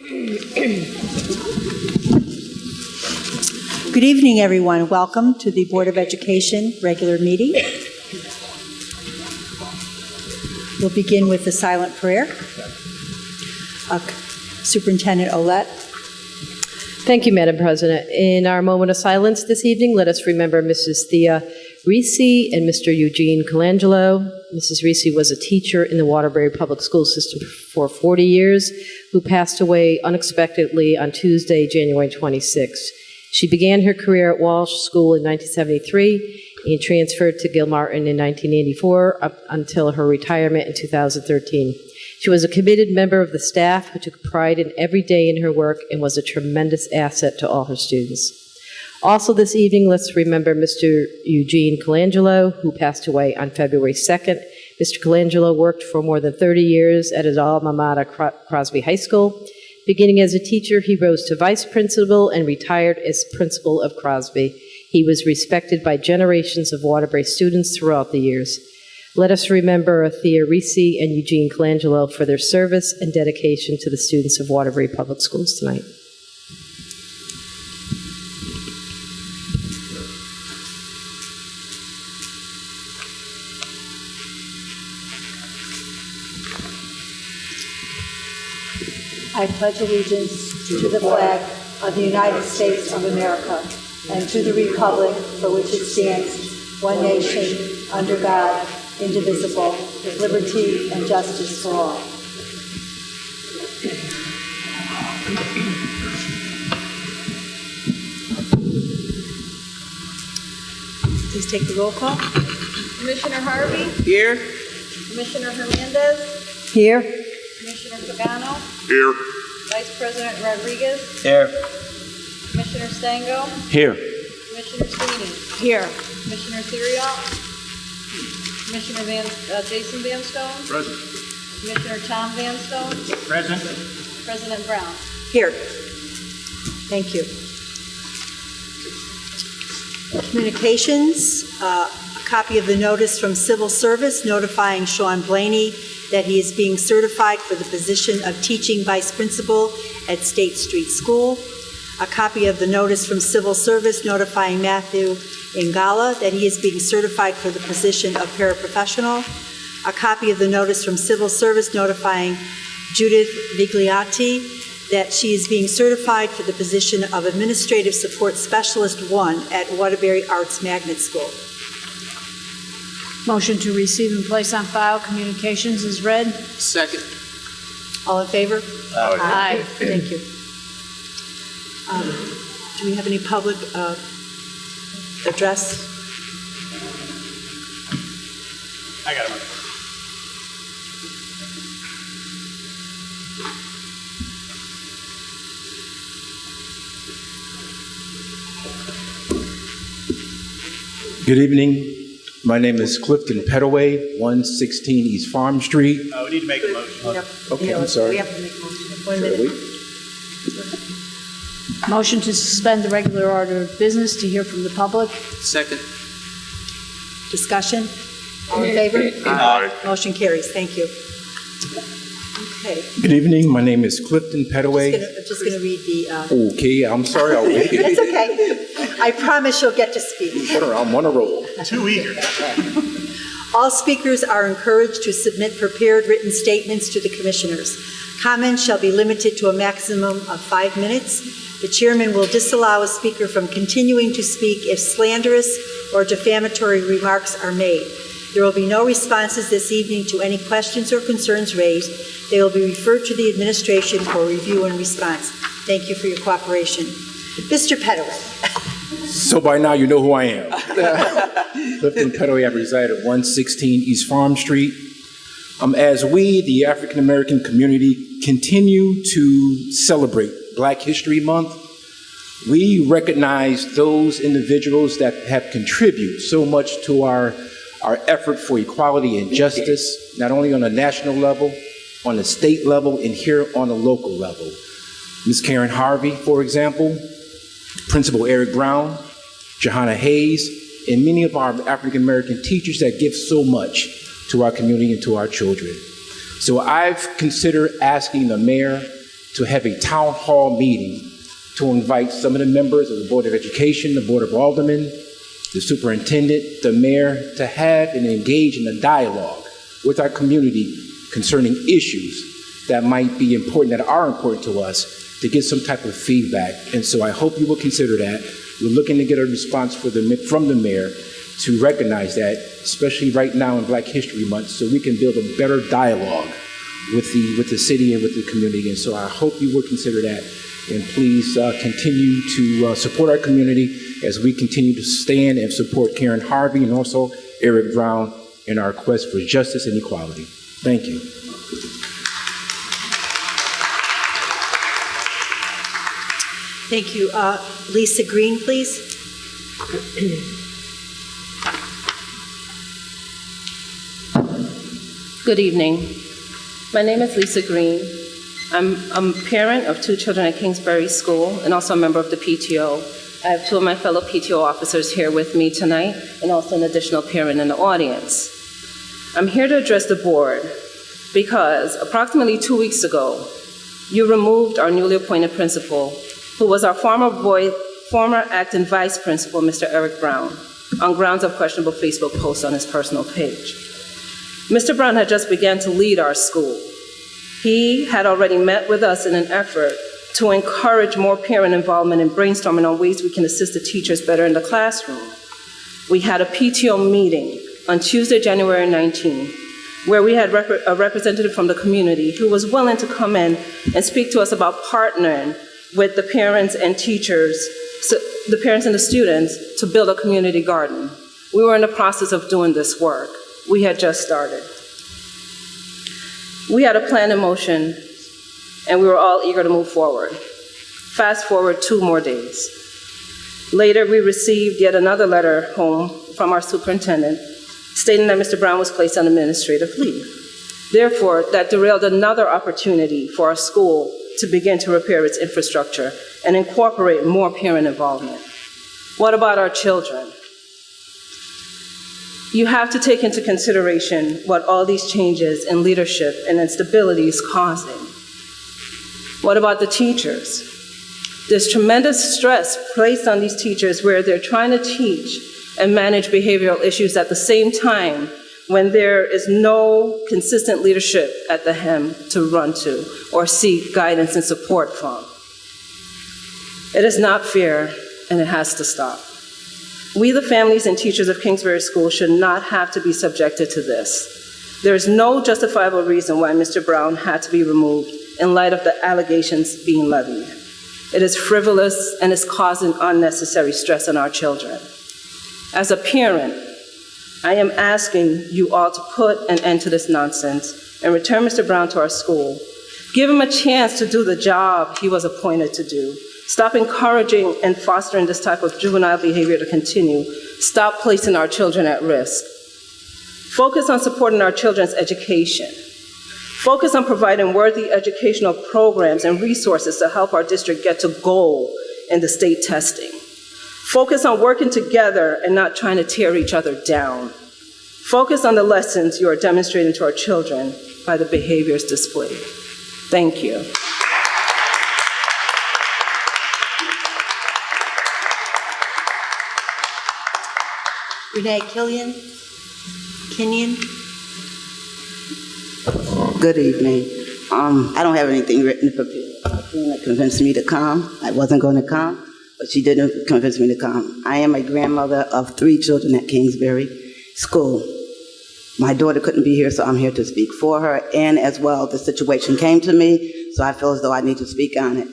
Good evening, everyone. Welcome to the Board of Education regular meeting. We'll begin with the silent prayer. Superintendent Ouellette. Thank you, Madam President. In our moment of silence this evening, let us remember Mrs. Thea Risi and Mr. Eugene Colangelo. Mrs. Risi was a teacher in the Waterbury Public School System for 40 years, who passed away unexpectedly on Tuesday, January 26th. She began her career at Walsh School in 1973 and transferred to Gilmartin in 1984 up until her retirement in 2013. She was a committed member of the staff who took pride in every day in her work and was a tremendous asset to all her students. Also this evening, let's remember Mr. Eugene Colangelo, who passed away on February 2nd. Mr. Colangelo worked for more than 30 years at his alma mater, Crosby High School. Beginning as a teacher, he rose to vice principal and retired as principal of Crosby. He was respected by generations of Waterbury students throughout the years. Let us remember Thea Risi and Eugene Colangelo for their service and dedication to the students of Waterbury Public Schools tonight. I pledge allegiance to the flag of the United States of America and to the republic for which it stands, one nation, under God, indivisible, with liberty and justice for all. Please take the roll call. Commissioner Harvey? Here. Commissioner Hernandez? Here. Commissioner Pagano? Here. Vice President Rodriguez? Here. Commissioner Stango? Here. Commissioner Sweeney? Here. Commissioner Theriault? Commissioner Jason Van Stone? Present. Commissioner Tom Van Stone? Present. President Brown? Here. Thank you. Communications, a copy of the notice from Civil Service notifying Sean Blaney that he is being certified for the position of teaching vice principal at State Street School. A copy of the notice from Civil Service notifying Matthew Ingala that he is being certified for the position of paraprofessional. A copy of the notice from Civil Service notifying Judith Vigliotti that she is being certified for the position of Administrative Support Specialist 1 at Wtby Arts Magnet School. Motion to receive and place on file communications is read. Second. All in favor? Aye. Thank you. Do we have any public address? I got one. Good evening. My name is Clifton Pettaway, 116 East Farm Street. We need to make a motion. Okay, I'm sorry. We have to make a motion. 1 minute. Motion to suspend the regular order of business to hear from the public. Second. Discussion? All in favor? Aye. Motion carries. Thank you. Okay. Good evening. My name is Clifton Pettaway. I'm just going to read the... Okay, I'm sorry. I'll wait. That's okay. I promise you'll get to speak. I'm on a roll. Too eager. All speakers are encouraged to submit prepared written statements to the commissioners. Comments shall be limited to a maximum of 5 minutes. The chairman will disallow a speaker from continuing to speak if slanderous or defamatory remarks are made. There will be no responses this evening to any questions or concerns raised. They will be referred to the administration for review and response. Thank you for your cooperation. Mr. Pettaway. So by now you know who I am. Clifton Pettaway. I reside at 116 East Farm Street. As we, the African American community, continue to celebrate Black History Month, we recognize those individuals that have contributed so much to our effort for equality and justice, not only on a national level, on the state level, and here on the local level. Ms. Karen Harvey, for example, Principal Eric Brown, Johanna Hayes, and many of our African American teachers that give so much to our community and to our children. So I've considered asking the mayor to have a town hall meeting to invite some of the members of the Board of Education, the Board of Aldermen, the superintendent, the mayor, to have and engage in a dialogue with our community concerning issues that might be important, that are important to us, to get some type of feedback. And so I hope you will consider that. We're looking to get a response from the mayor to recognize that, especially right now in Black History Month, so we can build a better dialogue with the city and with the community. And so I hope you will consider that. And please continue to support our community as we continue to stand and support Karen Harvey and also Eric Brown in our quest for justice and equality. Thank you. Thank you. Lisa Green, please. Good evening. My name is Lisa Green. I'm a parent of 2 children at Kingsbury School and also a member of the PTO. I have 2 of my fellow PTO officers here with me tonight and also an additional parent in the audience. I'm here to address the board because approximately 2 weeks ago, you removed our newly appointed principal, who was our former acting vice principal, Mr. Eric Brown, on grounds of questionable Facebook posts on his personal page. Mr. Brown had just begun to lead our school. He had already met with us in an effort to encourage more parent involvement and brainstorming on ways we can assist the teachers better in the classroom. We had a PTO meeting on Tuesday, January 19, where we had a representative from the community who was willing to come in and speak to us about partnering with the parents and teachers, so the parents and the students, to build a community garden. We were in the process of doing this work. We had just started. We had a plan in motion, and we were all eager to move forward. Fast forward 2 more days. Later, we received yet another letter home from our superintendent stating that Mr. Brown was placed on administrative leave. Therefore, that derailed another opportunity for our school to begin to repair its infrastructure and incorporate more parent involvement. What about our children? You have to take into consideration what all these changes in leadership and instability is causing. What about the teachers? There's tremendous stress placed on these teachers where they're trying to teach and manage behavioral issues at the same time when there is no consistent leadership at the hem to run to or seek guidance and support from. It is not fair, and it has to stop. We, the families and teachers of Kingsbury School, should not have to be subjected to this. There is no justifiable reason why Mr. Brown had to be removed in light of the allegations being levied. It is frivolous and is causing unnecessary stress on our children. As a parent, I am asking you all to put an end to this nonsense and return Mr. Brown to our school. Give him a chance to do the job he was appointed to do. Stop encouraging and fostering this type of juvenile behavior to continue. Stop placing our children at risk. Focus on supporting our children's education. Focus on providing worthy educational programs and resources to help our district get to goal in the state testing. Focus on working together and not trying to tear each other down. Focus on the lessons you are demonstrating to our children by the behaviors displayed. Thank you. Renee Kenyon. Good evening. I don't have anything written to prepare. That convinced me to come. I wasn't going to come, but she didn't convince me to come. I am a grandmother of 3 children at Kingsbury School. My daughter couldn't be here, so I'm here to speak for her, and as well, the situation came to me, so I feel as though I need to speak on it.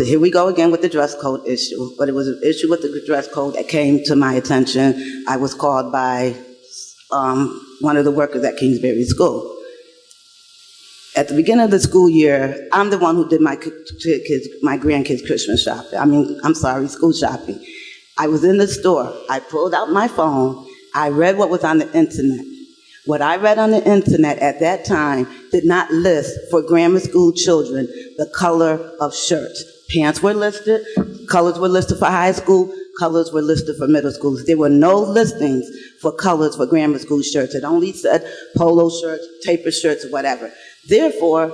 Here we go again with the dress code issue, but it was an issue with the dress code that came to my attention. I was called by one of the workers at Kingsbury School. At the beginning of the school year, I'm the one who did my grandkids' Christmas shopping. School shopping. I was in the store. I pulled out my phone. I read what was on the internet. What I read on the internet at that time did not list for grammar school children the color of shirts. Pants were listed, colors were listed for high school, colors were listed for middle schools. There were no listings for colors for grammar school shirts. It only said polo shirts, taper shirts, whatever. Therefore,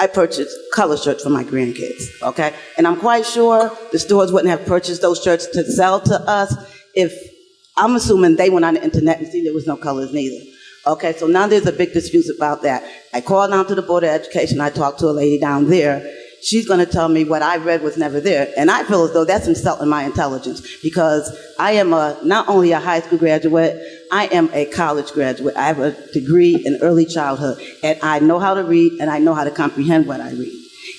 I purchased color shirts for my grandkids, okay? And I'm quite sure the stores wouldn't have purchased those shirts to sell to us if, I'm assuming they went on the internet and see there was no colors neither. Okay, so now there's a big dispute about that. I called down to the Board of Education, I talked to a lady down there. She's gonna tell me what I read was never there. And I feel as though that's insulting my intelligence, because I am not only a high school graduate, I am a college graduate. I have a degree in early childhood, and I know how to read, and I know how to comprehend what I read.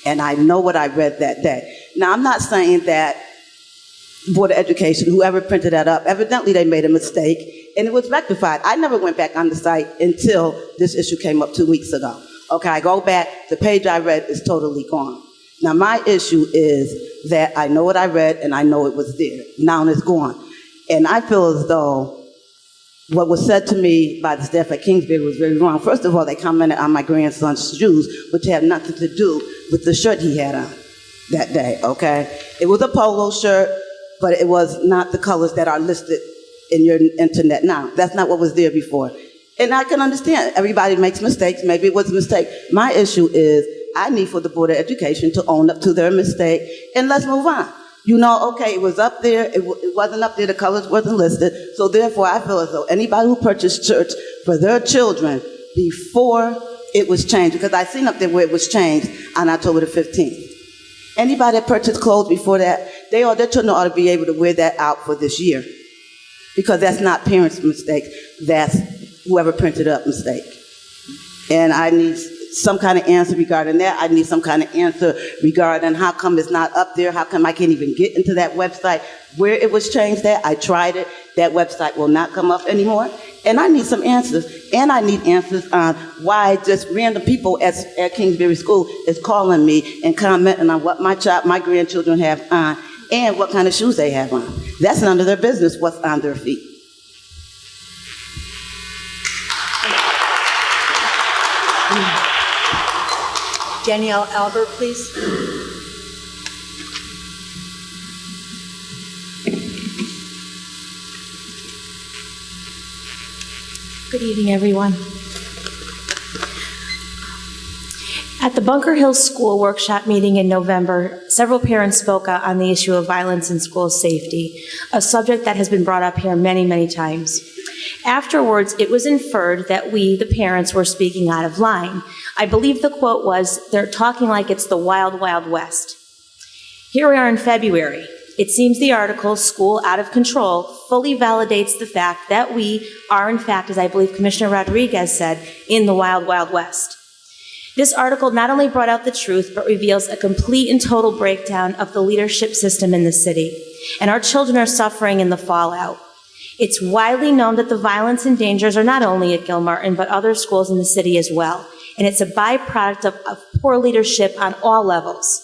And I know what I read that day. Now, I'm not saying that Board of Education, whoever printed that up, evidently they made a mistake, and it was rectified. I never went back on the site until this issue came up 2 weeks ago. Okay, I go back, the page I read is totally gone. Now, my issue is that I know what I read, and I know it was there. Now it's gone. And I feel as though what was said to me by the staff at Kingsbury was very wrong. First of all, they commented on my grandson's shoes, which had nothing to do with the shirt he had on that day, okay? It was a polo shirt, but it was not the colors that are listed in your internet now. That's not what was there before. And I can understand, everybody makes mistakes, maybe it was a mistake. My issue is, I need for the Board of Education to own up to their mistake, and let's move on. You know, okay, it was up there, it wasn't up there, the colors wasn't listed, so therefore I feel as though anybody who purchased shirts for their children before it was changed, because I seen up there where it was changed on October the 15th. Anybody that purchased clothes before that, their children ought to be able to wear that out for this year. Because that's not parents' mistake, that's whoever printed up mistake. And I need some kind of answer regarding that. I need some kind of answer regarding how come it's not up there, how come I can't even get into that website where it was changed at. I tried it, that website will not come up anymore. And I need some answers, and I need answers on why just random people at Kingsbury School is calling me and commenting on what my grandchildren have on and what kind of shoes they have on. That's none of their business what's on their feet. Danielle Albert, please. Good evening, everyone. At the Bunker Hill School workshop meeting in November, several parents spoke out on the issue of violence in school safety, a subject that has been brought up here many, many times. Afterwards, it was inferred that we, the parents, were speaking out of line. I believe the quote was, "They're talking like it's the wild, wild west." Here we are in February. It seems the article, "School Out of Control," fully validates the fact that we are, in fact, as I believe Commissioner Rodriguez said, in the wild, wild west. This article not only brought out the truth, but reveals a complete and total breakdown of the leadership system in the city. And our children are suffering in the fallout. It's widely known that the violence and dangers are not only at Gilmartin, but other schools in the city as well. And it's a byproduct of poor leadership on all levels.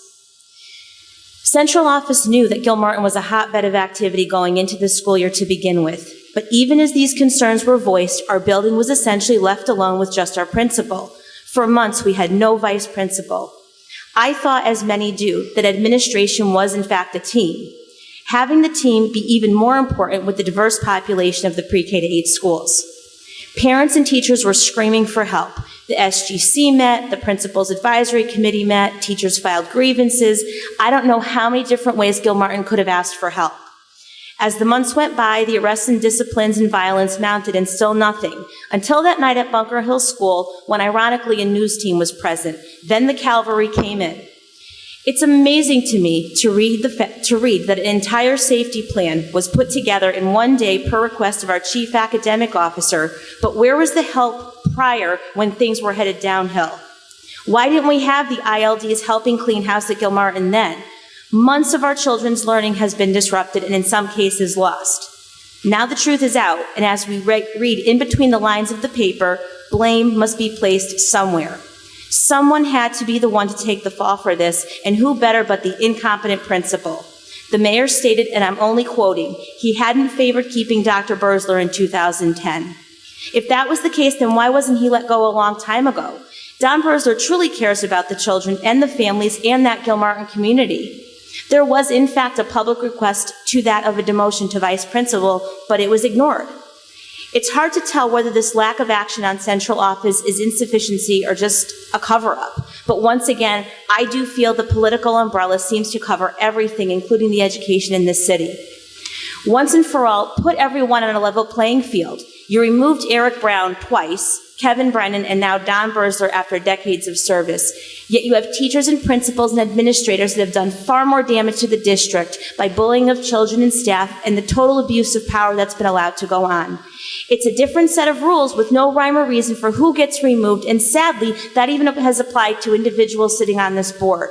Central office knew that Gilmartin was a hotbed of activity going into the school year to begin with. But even as these concerns were voiced, our building was essentially left alone with just our principal. For months, we had no vice principal. I thought, as many do, that administration was in fact a team. Having the team be even more important with the diverse population of the pre-K to 8 schools. Parents and teachers were screaming for help. The SGC met, the Principals Advisory Committee met, teachers filed grievances. I don't know how many different ways Gilmartin could have asked for help. As the months went by, the arrests and disciplines and violence mounted, and still nothing. Until that night at Bunker Hill School, when ironically a news team was present. Then the cavalry came in. It's amazing to me to read that an entire safety plan was put together in one day per request of our chief academic officer, but where was the help prior when things were headed downhill? Why didn't we have the ILDs helping clean house at Gilmartin then? Months of our children's learning has been disrupted and in some cases lost. Now the truth is out, and as we read in between the lines of the paper, blame must be placed somewhere. Someone had to be the one to take the fall for this, and who better but the incompetent principal? The mayor stated, and I'm only quoting, he hadn't favored keeping Dr. Bursler in 2010. If that was the case, then why wasn't he let go a long time ago? Don Bursler truly cares about the children and the families and that Gilmartin community. There was, in fact, a public request to that of a demotion to vice principal, but it was ignored. It's hard to tell whether this lack of action on central office is insufficiency or just a cover-up. But once again, I do feel the political umbrella seems to cover everything, including the education in this city. Once and for all, put everyone on a level playing field. You removed Eric Brown twice, Kevin Brennan, and now Don Bursler after decades of service. Yet you have teachers and principals and administrators that have done far more damage to the district by bullying of children and staff and the total abuse of power that's been allowed to go on. It's a different set of rules with no rhyme or reason for who gets removed, and sadly, that even has applied to individuals sitting on this board.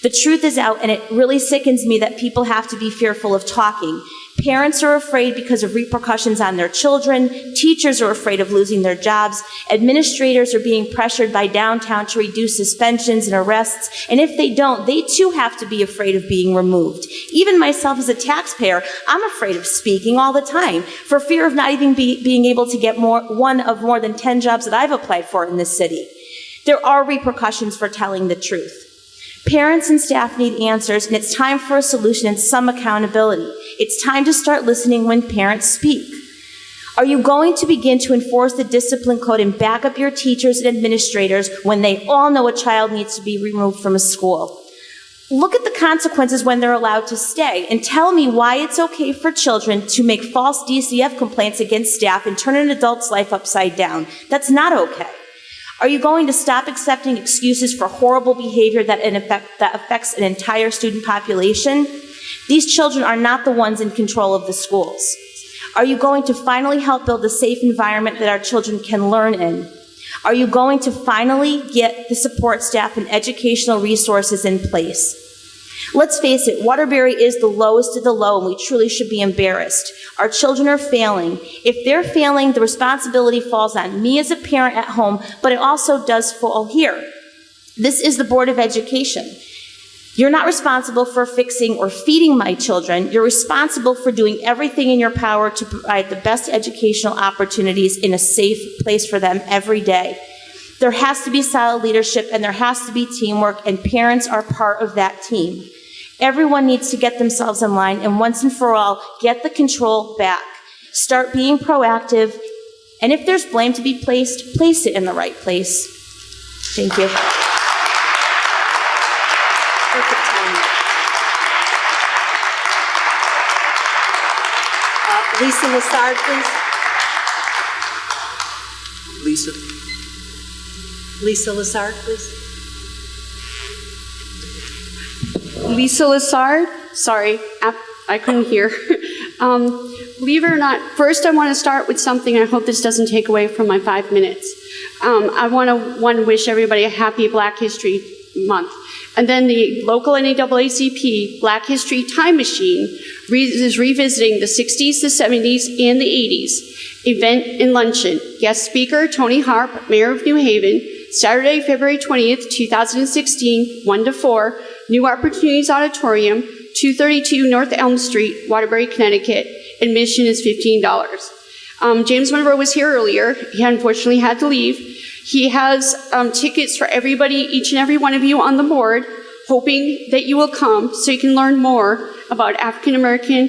The truth is out, and it really sickens me that people have to be fearful of talking. Parents are afraid because of repercussions on their children. Teachers are afraid of losing their jobs. Administrators are being pressured by downtown to reduce suspensions and arrests. And if they don't, they too have to be afraid of being removed. Even myself as a taxpayer, I'm afraid of speaking all the time for fear of not even being able to get one of more than 10 jobs that I've applied for in this city. There are repercussions for telling the truth. Parents and staff need answers, and it's time for a solution and some accountability. It's time to start listening when parents speak. Are you going to begin to enforce the discipline code and back up your teachers and administrators when they all know a child needs to be removed from a school? Look at the consequences when they're allowed to stay, and tell me why it's okay for children to make false DCF complaints against staff and turn an adult's life upside down. That's not okay. Are you going to stop accepting excuses for horrible behavior that affects an entire student population? These children are not the ones in control of the schools. Are you going to finally help build a safe environment that our children can learn in? Are you going to finally get the support staff and educational resources in place? Let's face it, Wtby is the lowest of the low, and we truly should be embarrassed. Our children are failing. If they're failing, the responsibility falls on me as a parent at home, but it also does fall here. This is the Board of Education. You're not responsible for fixing or feeding my children. You're responsible for doing everything in your power to provide the best educational opportunities in a safe place for them every day. There has to be solid leadership, and there has to be teamwork, and parents are part of that team. Everyone needs to get themselves in line, and once and for all, get the control back. Start being proactive, and if there's blame to be placed, place it in the right place. Thank you. Perfect timing. Lisa Lassard, please. Lisa Lassard, please. Lisa Lassard, sorry, I couldn't hear. Believe it or not, first I want to start with something. I hope this doesn't take away from my 5 minutes. I want to wish everybody a happy Black History Month. And then the local NAACP Black History Time Machine is revisiting the 60s, the 70s, and the 80s event and luncheon. Guest speaker, Tony Harp, Mayor of New Haven, Saturday, February 20th, 2016, 1 to 4, New Opportunities Auditorium, 232 North Elm Street, Waterbury, Connecticut. Admission is $15. James Monroe was here earlier. He unfortunately had to leave. He has tickets for everybody, each and every one of you on the board, hoping that you will come so you can learn more about African American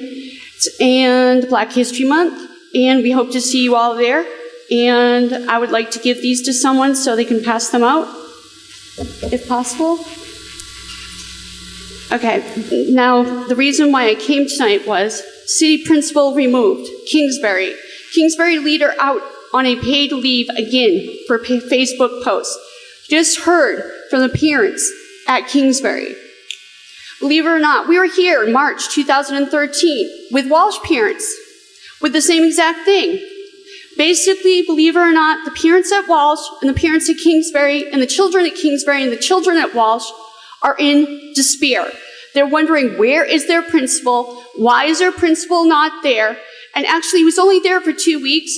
and Black History Month. And we hope to see you all there. And I would like to give these to someone so they can pass them out, if possible. Okay, now the reason why I came tonight was city principal removed, Kingsbury. Kingsbury leader out on a paid leave again for Facebook posts. Just heard from the parents at Kingsbury. Believe it or not, we were here in March 2013 with Walsh parents with the same exact thing. Basically, believe it or not, the parents at Walsh and the parents at Kingsbury and the children at Kingsbury and the children at Walsh are in despair. They're wondering, where is their principal? Why is their principal not there? And actually, he was only there for 2 weeks,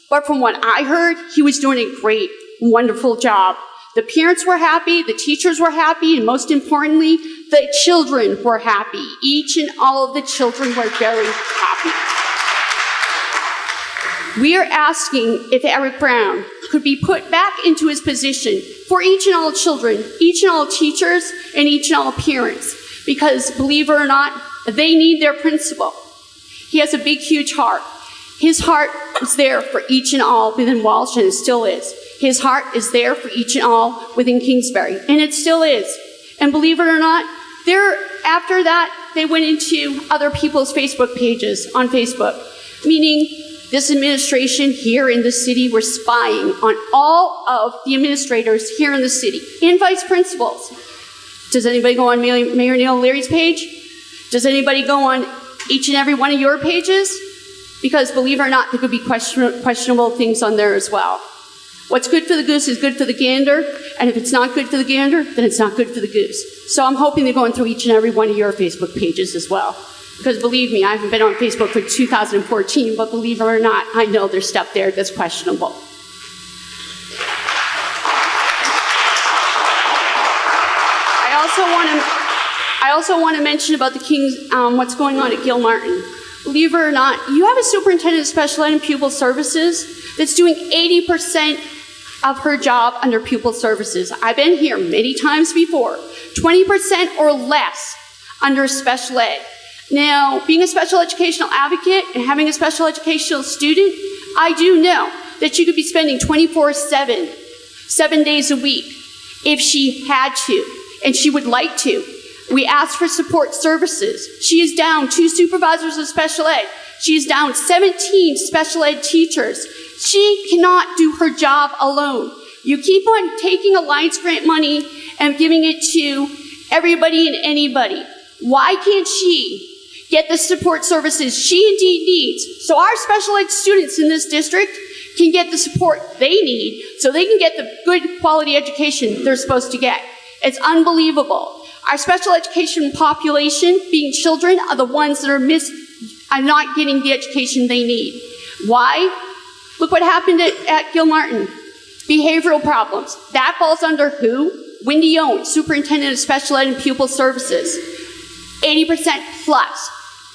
but from what I heard, he was doing a great, wonderful job. The parents were happy, the teachers were happy, and most importantly, the children were happy. Each and all of the children were very happy. We are asking if Eric Brown could be put back into his position for each and all children, each and all teachers, and each and all parents. Because, believe it or not, they need their principal. He has a big, huge heart. His heart is there for each and all within Walsh, and it still is. His heart is there for each and all within Kingsbury, and it still is. And believe it or not, after that, they went into other people's Facebook pages on Facebook, meaning this administration here in the city were spying on all of the administrators here in the city and vice principals. Does anybody go on Mayor Neil Leary's page? Does anybody go on each and every one of your pages? Because believe it or not, there could be questionable things on there as well. What's good for the goose is good for the gander, and if it's not good for the gander, then it's not good for the goose. So I'm hoping they're going through each and every one of your Facebook pages as well. Because believe me, I haven't been on Facebook for 2014, but believe it or not, I know there's stuff there that's questionable. I also want to mention about the Kings, what's going on at Gilmartin. Believe it or not, you have a superintendent of special ed and pupil services that's doing 80% of her job under pupil services. I've been here many times before, 20% or less under special ed. Now, being a special educational advocate and having a special educational student, I do know that you could be spending 24/7, 7 days a week, if she had to, and she would like to. We asked for support services. She is down 2 supervisors of special ed. She is down 17 special ed teachers. She cannot do her job alone. You keep on taking Alliance Grant money and giving it to everybody and anybody. Why can't she get the support services she indeed needs so our special ed students in this district can get the support they need so they can get the good quality education they're supposed to get? It's unbelievable. Our special education population, being children, are the ones that are not getting the education they need. Why? Look what happened at Gilmartin. Behavioral problems. That falls under who? Wendy Owen, Superintendent of Special Ed and Pupil Services. 80% plus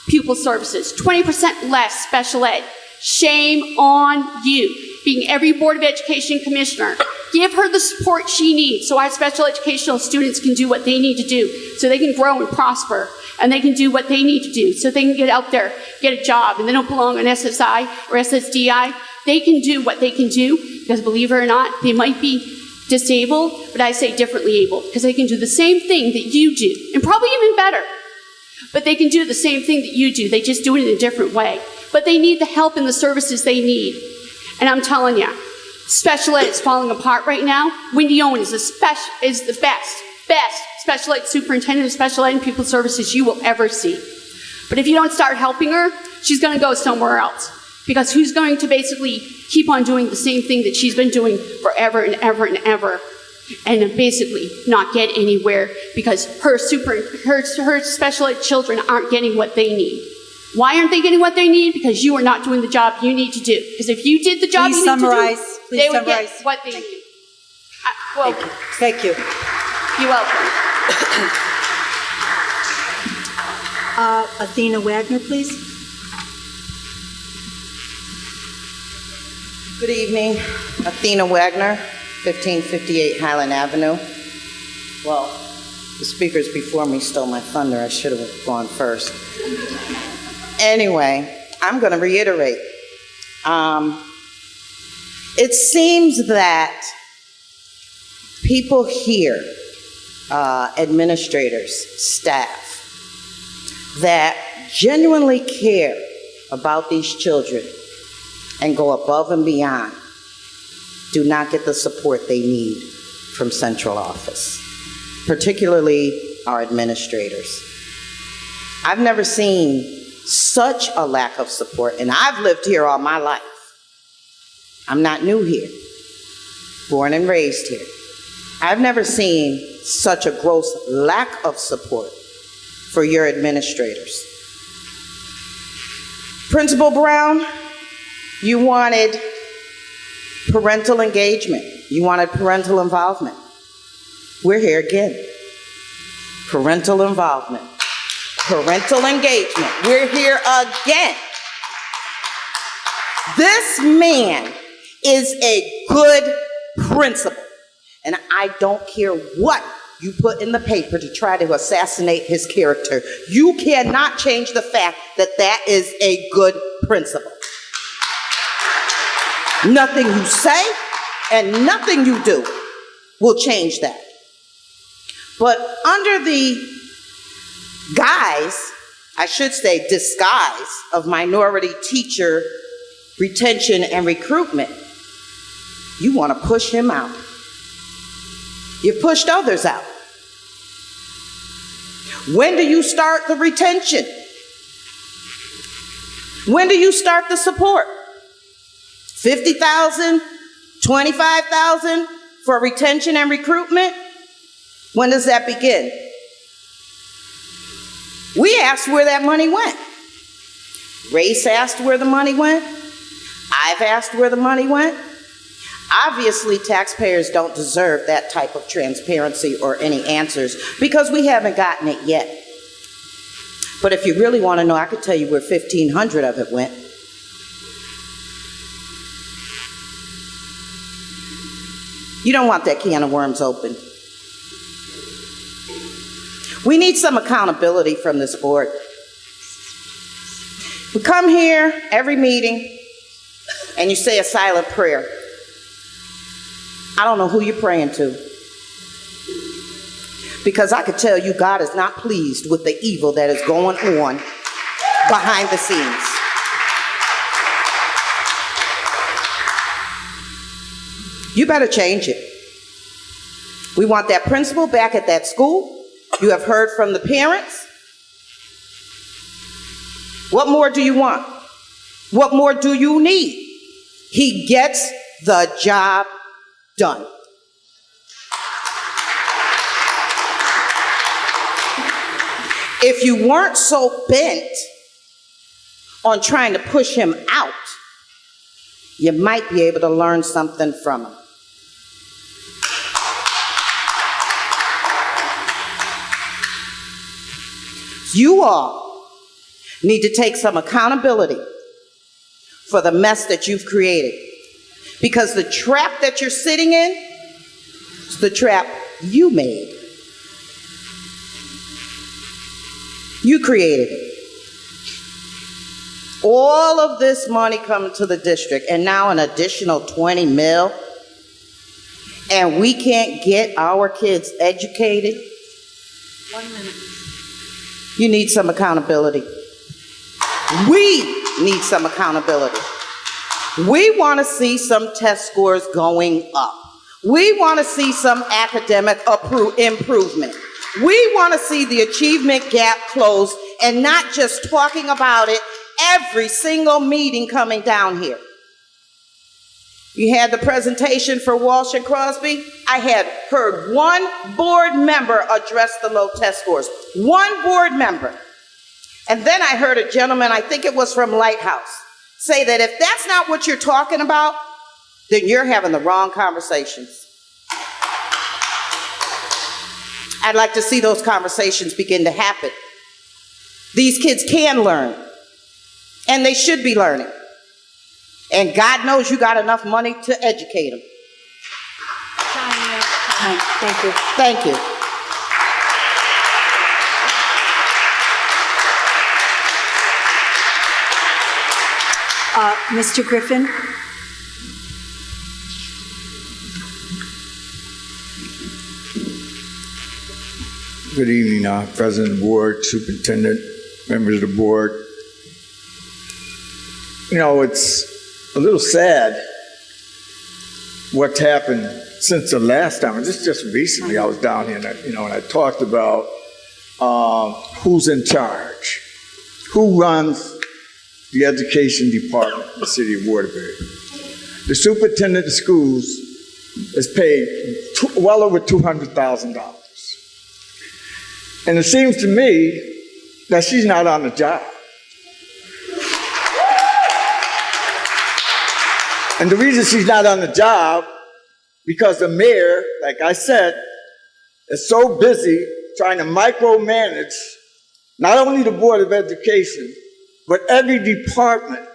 pupil services, 20% less special ed. Shame on you, being every Board of Education commissioner. Give her the support she needs so our special educational students can do what they need to do, so they can grow and prosper, and they can do what they need to do, so they can get out there, get a job, and they don't belong on SSI or SSDI. They can do what they can do, because believe it or not, they might be disabled, but I say differently able, because they can do the same thing that you do, and probably even better. But they can do the same thing that you do, they just do it in a different way. But they need the help and the services they need. And I'm telling you, special ed is falling apart right now. Wendy Owen is the best special ed superintendent of special ed and pupil services you will ever see. But if you don't start helping her, she's going to go somewhere else. Because who's going to basically keep on doing the same thing that she's been doing forever and ever and ever, and basically not get anywhere because her special ed children aren't getting what they need. Why aren't they getting what they need? Because you are not doing the job you need to do. Because if you did the job you need to do, they would get what they need. Thank you. You're welcome. Athena Wagner, please. Good evening. Athena Wagner, 1558 Highland Avenue. Well, the speakers before me stole my thunder. I should have gone first. Anyway, I'm going to reiterate. It seems that people here, administrators, staff, that genuinely care about these children and go above and beyond do not get the support they need from central office, particularly our administrators. I've never seen such a lack of support, and I've lived here all my life. I'm not new here, born and raised here. I've never seen such a gross lack of support for your administrators. Principal Brown, you wanted parental engagement. You wanted parental involvement. We're here again. Parental involvement. Parental engagement. We're here again. This man is a good principal, and I don't care what you put in the paper to try to assassinate his character. You cannot change the fact that that is a good principal. Nothing you say and nothing you do will change that. But under the guise, I should say disguise, of minority teacher retention and recruitment, you want to push him out. You pushed others out. When do you start the retention? When do you start the support? 50,000, 25,000 for retention and recruitment? When does that begin? We asked where that money went. Race asked where the money went. I've asked where the money went. Obviously, taxpayers don't deserve that type of transparency or any answers because we haven't gotten it yet. But if you really want to know, I could tell you where 1,500 of it went. You don't want that can of worms open. We need some accountability from this board. We come here every meeting and you say a silent prayer. I don't know who you're praying to. Because I could tell you God is not pleased with the evil that is going on behind the scenes. You better change it. We want that principal back at that school. You have heard from the parents. What more do you want? What more do you need? He gets the job done. If you weren't so bent on trying to push him out, you might be able to learn something from him. You all need to take some accountability for the mess that you've created. Because the trap that you're sitting in is the trap you made. You created it. All of this money coming to the district, and now an additional 20 mil, and we can't get our kids educated. 1 minute. You need some accountability. We need some accountability. We want to see some test scores going up. We want to see some academic improvement. We want to see the achievement gap closed and not just talking about it every single meeting coming down here. You had the presentation for Walsh and Crosby. I had heard one board member address the low test scores. One board member. And then I heard a gentleman, I think it was from Lighthouse, say that if that's not what you're talking about, then you're having the wrong conversations. I'd like to see those conversations begin to happen. These kids can learn, and they should be learning. And God knows you got enough money to educate them. Thank you. Thank you. Mr. Griffin? Good evening, President of the Board, Superintendent, members of the board. You know, it's a little sad what's happened since the last time. Just recently I was down here and I talked about who's in charge, who runs the education department in the city of Waterbury. The superintendent of schools is paid well over $200,000. And it seems to me that she's not on the job. And the reason she's not on the job, because the mayor, like I said, is so busy trying to micromanage not only the Board of Education, but every department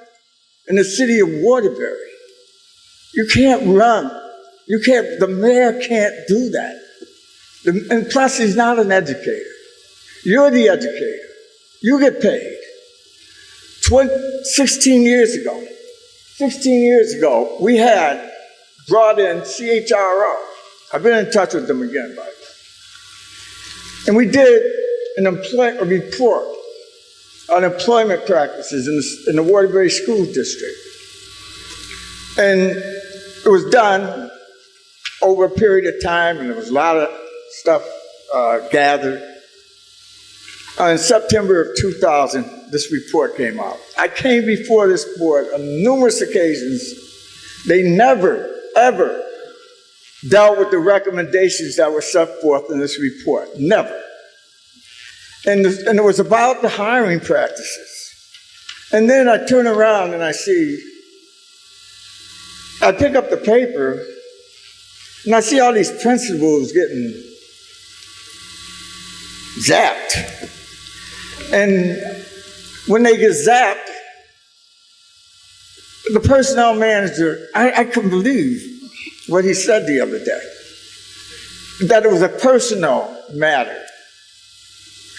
in the city of Waterbury. You can't run. The mayor can't do that. And plus, he's not an educator. You're the educator. You get paid. 16 years ago, 16 years ago, we had brought in CHRO. I've been in touch with them again, by the way. And we did a report on employment practices in the Wtby School District. And it was done over a period of time, and there was a lot of stuff gathered. In September of 2000, this report came out. I came before this board on numerous occasions. They never, ever dealt with the recommendations that were set forth in this report. Never. And it was about the hiring practices. And then I turn around and I pick up the paper, and I see all these principals getting zapped. And when they get zapped, the personnel manager, I couldn't believe what he said the other day, that it was a personal matter.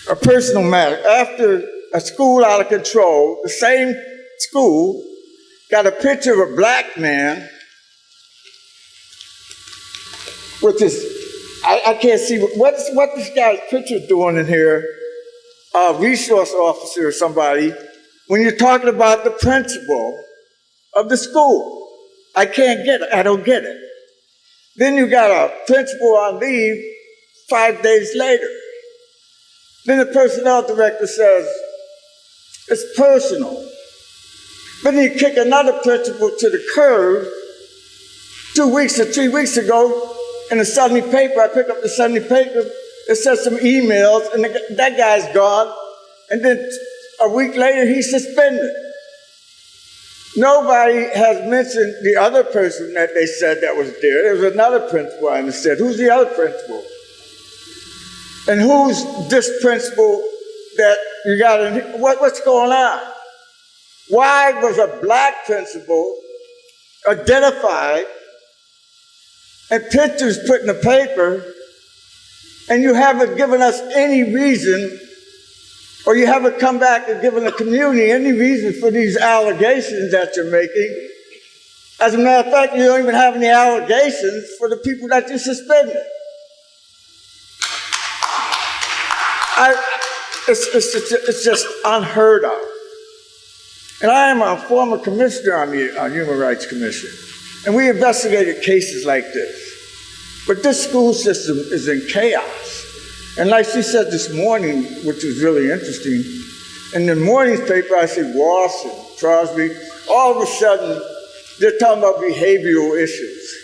A personal matter. After a school out of control, the same school got a picture of a black man with this, I can't see, what's this guy's picture doing in here? A resource officer or somebody, when you're talking about the principal of the school. I can't get it. I don't get it. Then you got a principal on leave 5 days later. Then the personnel director says, it's personal. But then you kick another principal to the curb 2 weeks or 3 weeks ago in the Sunday paper. I pick up the Sunday paper. It says some emails, and that guy's gone. And then a week later, he's suspended. Nobody has mentioned the other person that they said that was there. There was another principal, I understand. Who's the other principal? And who's this principal that you got in? What's going on? Why was a black principal identified and pictures put in the paper, and you haven't given us any reason, or you haven't come back and given the community any reason for these allegations that you're making? As a matter of fact, you don't even have any allegations for the people that you suspended. It's just unheard of. And I am a former commissioner on the Human Rights Commission, and we investigated cases like this. But this school system is in chaos. And like she said this morning, which was really interesting, in the morning's paper I see Ross and Crosby, all of a sudden they're talking about behavioral issues.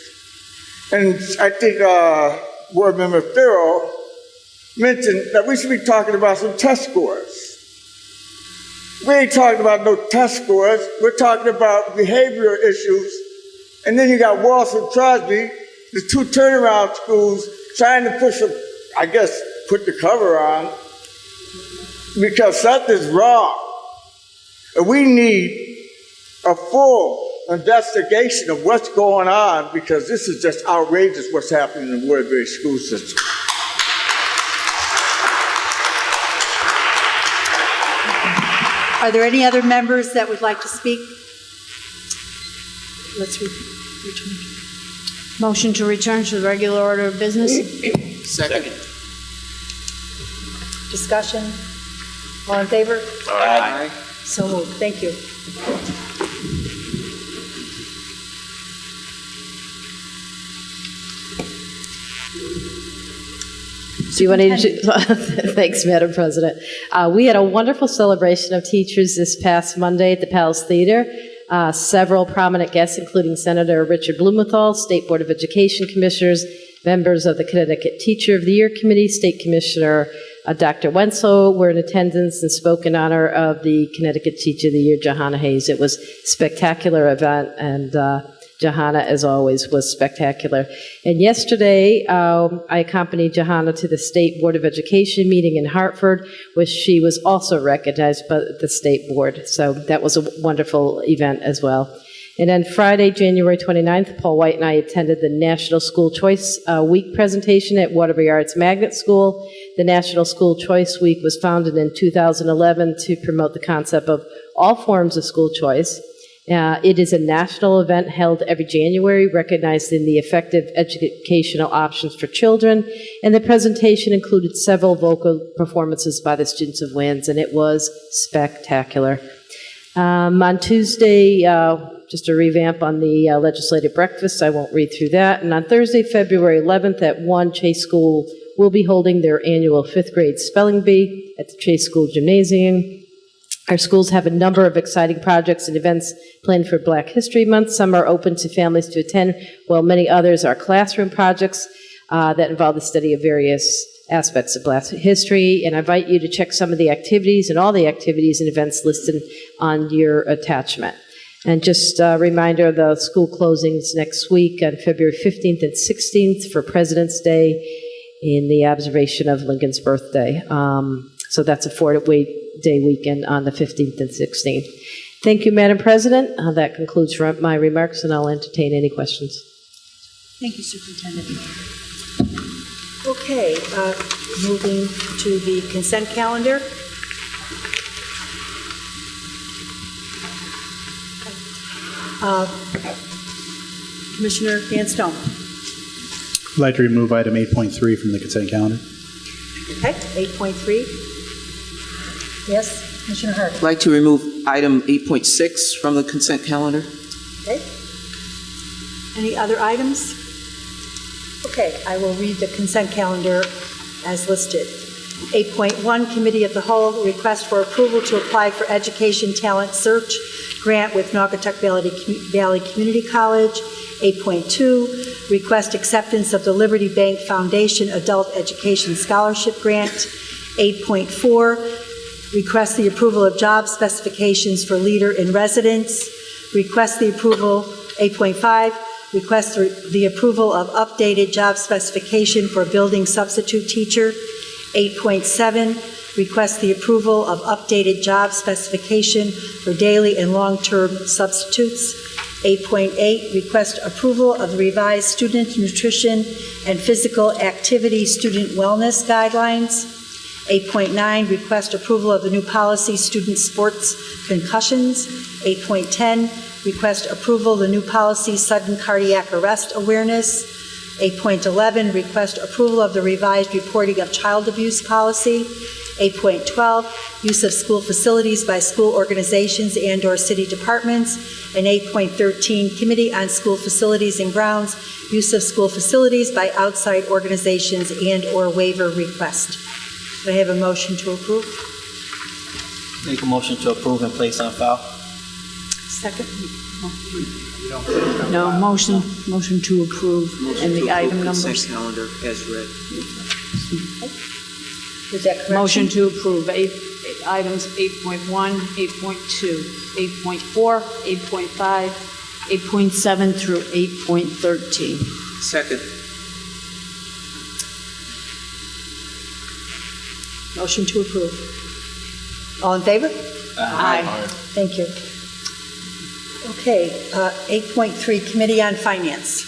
And I think Board Member Farrell mentioned that we should be talking about some test scores. We ain't talking about no test scores. We're talking about behavioral issues. And then you got Walsh and Crosby, the two turnaround schools, trying to push put the cover on because something's wrong. And we need a full investigation of what's going on, because this is just outrageous what's happening in the Wtby school system. Are there any other members that would like to speak? Let's return. Motion to return to the regular order of business. Second. Discussion? All in favor? Aye. So moved. Thank you. Do you want to? Thanks, Madam President. We had a wonderful celebration of teachers this past Monday at the Palace Theater. Several prominent guests, including Senator Richard Blumenthal, State Board of Education commissioners, members of the Connecticut Teacher of the Year Committee, State Commissioner Dr. Wenzel were in attendance and spoke in honor of the Connecticut Teacher of the Year, Johanna Hayes. It was a spectacular event, and Johanna, as always, was spectacular. And yesterday, I accompanied Johanna to the State Board of Education meeting in Hartford, where she was also recognized by the State Board. So that was a wonderful event as well. And then Friday, January 29th, Paul White and I attended the National School Choice Week presentation at Wtby Arts Magnet School. The National School Choice Week was founded in 2011 to promote the concept of all forms of school choice. It is a national event held every January, recognizing the effective educational options for children, and the presentation included several vocal performances by the students of WINS, and it was spectacular. On Tuesday, just a revamp on the legislative breakfast, I won't read through that, and on Thursday, February 11th at 1, Chase School will be holding their annual 5th grade spelling bee at the Chase School Gymnasium. Our schools have a number of exciting projects and events planned for Black History Month. Some are open to families to attend, while many others are classroom projects that involve the study of various aspects of Black history. And I invite you to check some of the activities and all the activities and events listed on your attachment. And just a reminder, the school closings next week on February 15th and 16th for President's Day in the observation of Lincoln's birthday. So that's a 4-day weekend on the 15th and 16th. Thank you, Madam President. That concludes my remarks, and I'll entertain any questions. Thank you, Superintendent. Okay, moving to the consent calendar. Commissioner Van Stone. I'd like to remove item 8.3 from the consent calendar. Okay, 8.3. Yes, Commissioner Hart. I'd like to remove item 8.6 from the consent calendar. Okay. Any other items? Okay, I will read the consent calendar as listed. 8.1, Committee of the Whole, request for approval to apply for Education Talent Search Grant with Naugatuck Valley Community College. 8.2, request acceptance of the Liberty Bank Foundation Adult Education Scholarship Grant. 8.4, request the approval of job specifications for leader in residence. Request the approval, 8.5, request the approval of updated job specification for building substitute teacher. 8.7, request the approval of updated job specification for daily and long-term substitutes. 8.8, request approval of the revised student nutrition and physical activity student wellness guidelines. 8.9, request approval of the new policy, student sports concussions. 8.10, request approval of the new policy, sudden cardiac arrest awareness. 8.11, request approval of the revised reporting of child abuse policy. 8.12, use of school facilities by school organizations and/or city departments. And 8.13, Committee on School Facilities and Grounds, use of school facilities by outside organizations and/or waiver request. Do I have a motion to approve? Make a motion to approve and place on file. Second. No, motion to approve, and the item numbers. Consent calendar as read. Is that correct? Motion to approve items 8.1, 8.2, 8.4, 8.5, 8.7 through 8.13. Second. Motion to approve. All in favor? Aye. Thank you. Okay, 8.3, Committee on Finance.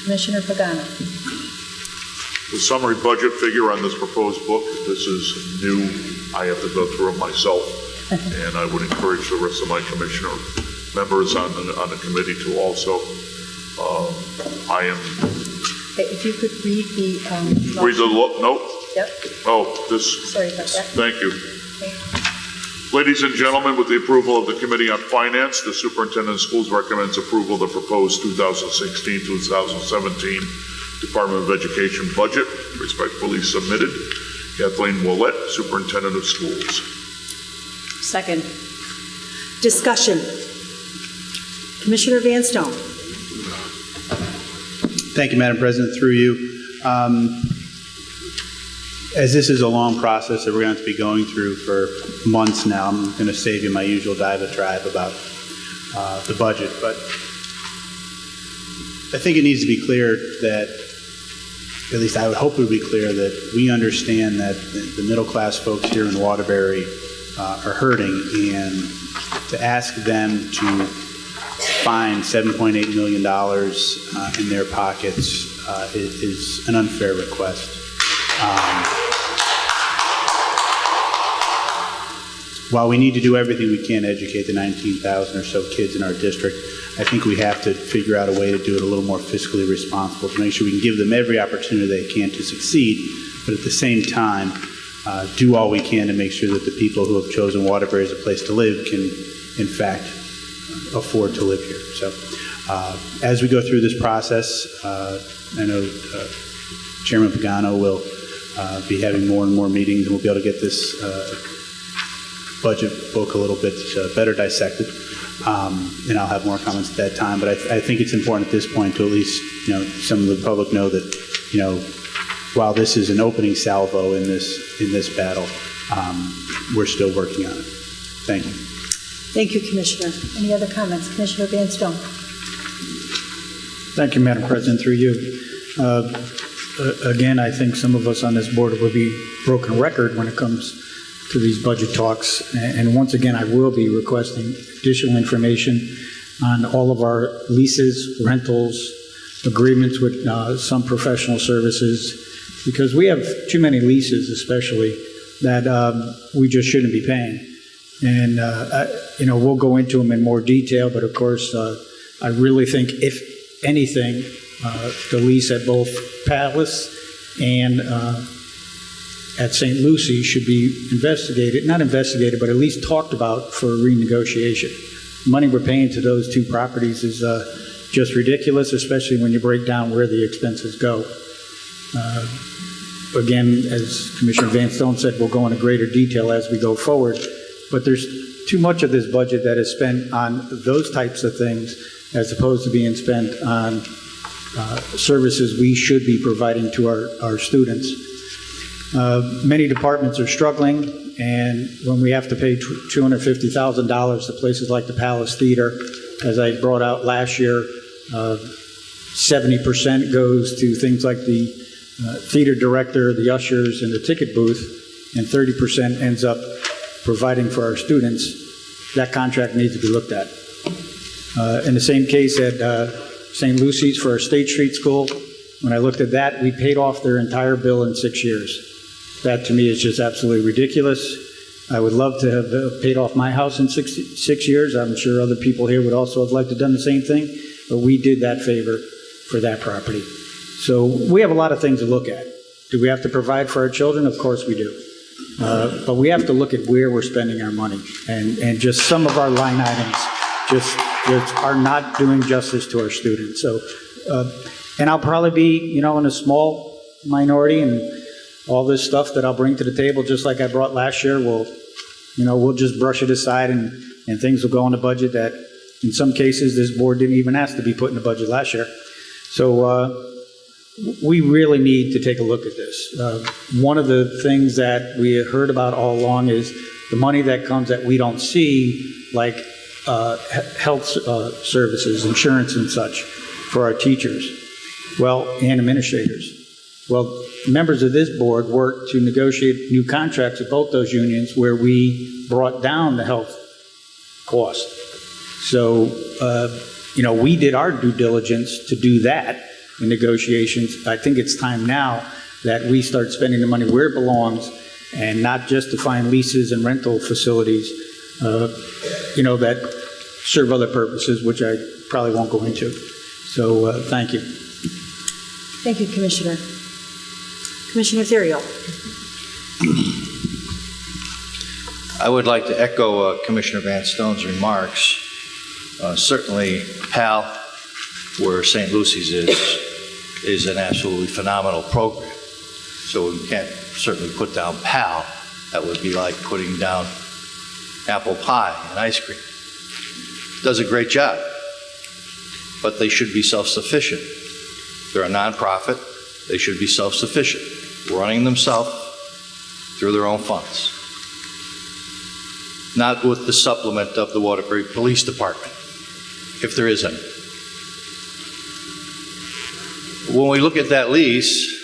Commissioner Pagano. The summary budget figure on this proposed book, this is new. I have to go through it myself, and I would encourage the rest of my commissioner members on the committee to also. I am. If you could read the. Read the note? Yep. Oh, this. Sorry about that. Thank you. Ladies and gentlemen, with the approval of the Committee on Finance, the Superintendent of Schools recommends approval of the proposed 2016-2017 Department of Education budget, respectfully submitted. Kathleen Willett, Superintendent of Schools. Second. Discussion. Commissioner Van Stone. Thank you, Madam President. Through you. As this is a long process that we're going to be going through for months now, I'm going to save you my usual diatribe about the budget, but I think it needs to be clear that, at least I would hope it would be clear that we understand that the middle-class folks here in Wtby are hurting, and to ask them to find $7.8 million in their pockets is an unfair request. while we need to do everything we can to educate the 19,000 or so kids in our district, I think we have to figure out a way to do it a little more fiscally responsible to make sure we can give them every opportunity they can to succeed, but at the same time, do all we can to make sure that the people who have chosen Wtby as a place to live can, in fact, afford to live here. So as we go through this process, I know Chairman Pagano will be having more and more meetings, and we'll be able to get this budget book a little bit better dissected. And I'll have more comments at that time, but I think it's important at this point to at least, some of the public know that, while this is an opening salvo in this battle, we're still working on it. Thank you. Thank you, Commissioner. Any other comments? Commissioner Van Stone. Thank you, Madam President, through you. Again, I think some of us on this board will be broken record when it comes to these budget talks. And once again, I will be requesting additional information on all of our leases, rentals, agreements with some professional services, because we have too many leases, especially, that we just shouldn't be paying. And, we'll go into them in more detail, but of course, I really think, if anything, the lease at both Palace and at St. Lucie should be not investigated, but at least talked about for renegotiation. The money we're paying to those two properties is just ridiculous, especially when you break down where the expenses go. Again, as Commissioner Van Stone said, we'll go into greater detail as we go forward, but there's too much of this budget that is spent on those types of things as opposed to being spent on services we should be providing to our students. Many departments are struggling, and when we have to pay $250,000 to places like the Palace Theater, as I brought out last year, 70% goes to things like the theater director, the ushers, and the ticket booth, and 30% ends up providing for our students. That contract needs to be looked at. In the same case at St. Lucie's for our State Street School, when I looked at that, we paid off their entire bill in 6 years. That to me is just absolutely ridiculous. I would love to have paid off my house in 6 years. I'm sure other people here would also have liked to have done the same thing, but we did that favor for that property. So we have a lot of things to look at. Do we have to provide for our children? Of course we do. But we have to look at where we're spending our money, and just some of our line items just are not doing justice to our students. So, and I'll probably be, in a small minority, and all this stuff that I'll bring to the table, just like I brought last year, we'll just brush it aside, and things will go in the budget that, in some cases, this board didn't even ask to be put in the budget last year. So we really need to take a look at this. One of the things that we have heard about all along is the money that comes that we don't see, like health services, insurance and such for our teachers, and administrators. Well, members of this board worked to negotiate new contracts with both those unions where we brought down the health cost. So, we did our due diligence to do that in negotiations. I think it's time now that we start spending the money where it belongs, and not just to find leases and rental facilities, that serve other purposes, which I probably won't go into. So, thank you. Thank you, Commissioner. Commissioner Theriault. I would like to echo Commissioner Van Stone's remarks. Certainly, PAL, where St. Lucie's is an absolutely phenomenal program. So we can't certainly put down PAL. That would be like putting down apple pie and ice cream. Does a great job, but they should be self-sufficient. They're a nonprofit. They should be self-sufficient, running themselves through their own funds, not with the supplement of the Wtby Police Department, if there is any. When we look at that lease,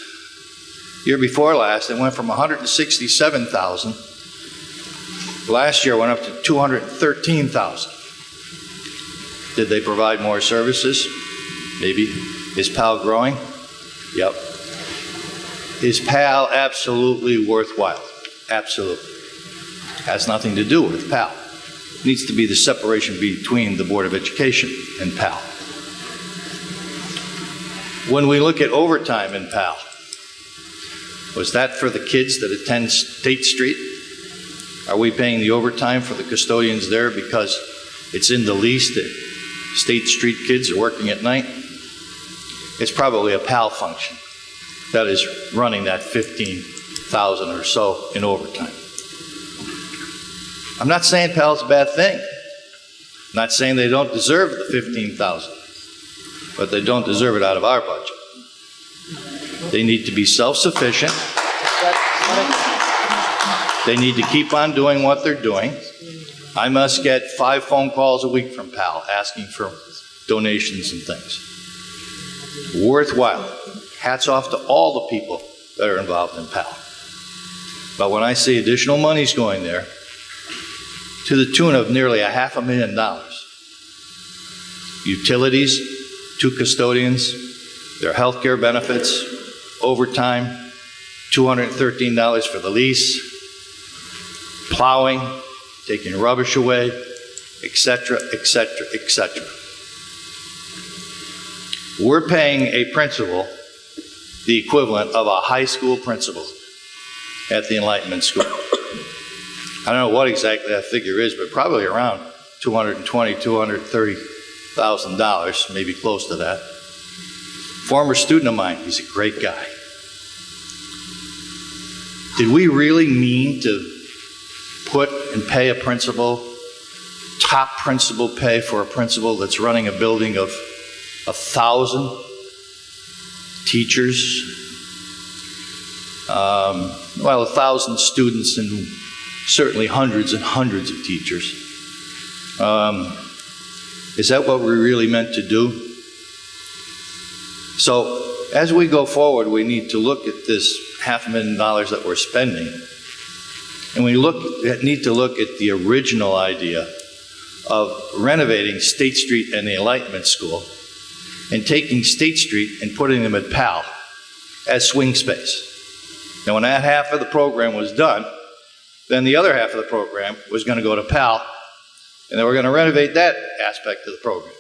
year before last, it went from $167,000. Last year, it went up to $213,000. Did they provide more services? Maybe. Is PAL growing? Yep. Is PAL absolutely worthwhile? Absolutely. Has nothing to do with PAL. It needs to be the separation between the Board of Education and PAL. When we look at overtime in PAL, was that for the kids that attend State Street? Are we paying the overtime for the custodians there because it's in the lease that State Street kids are working at night? It's probably a PAL function that is running that 15,000 or so in overtime. I'm not saying PAL's a bad thing. I'm not saying they don't deserve the 15,000, but they don't deserve it out of our budget. They need to be self-sufficient. They need to keep on doing what they're doing. I must get 5 phone calls a week from PAL asking for donations and things. Worthwhile. Hats off to all the people that are involved in PAL. But when I see additional monies going there, to the tune of nearly $500,000, utilities, 2 custodians, their health care benefits, overtime, $213 for the lease, plowing, taking rubbish away, etc., etc., etc. We're paying a principal the equivalent of a high school principal at the Enlightenment School. I don't know what exactly that figure is, but probably around $220,000, $230,000, maybe close to that. Former student of mine, he's a great guy. Did we really mean to put and pay a principal, top principal pay for a principal that's running a building of 1,000 teachers? 1,000 students and certainly hundreds and hundreds of teachers. Is that what we really meant to do? So as we go forward, we need to look at this $500,000 that we're spending, and we need to look at the original idea of renovating State Street and the Enlightenment School and taking State Street and putting them at PAL as swing space. Now, when that half of the program was done, then the other half of the program was going to go to PAL, and they were going to renovate that aspect of the program.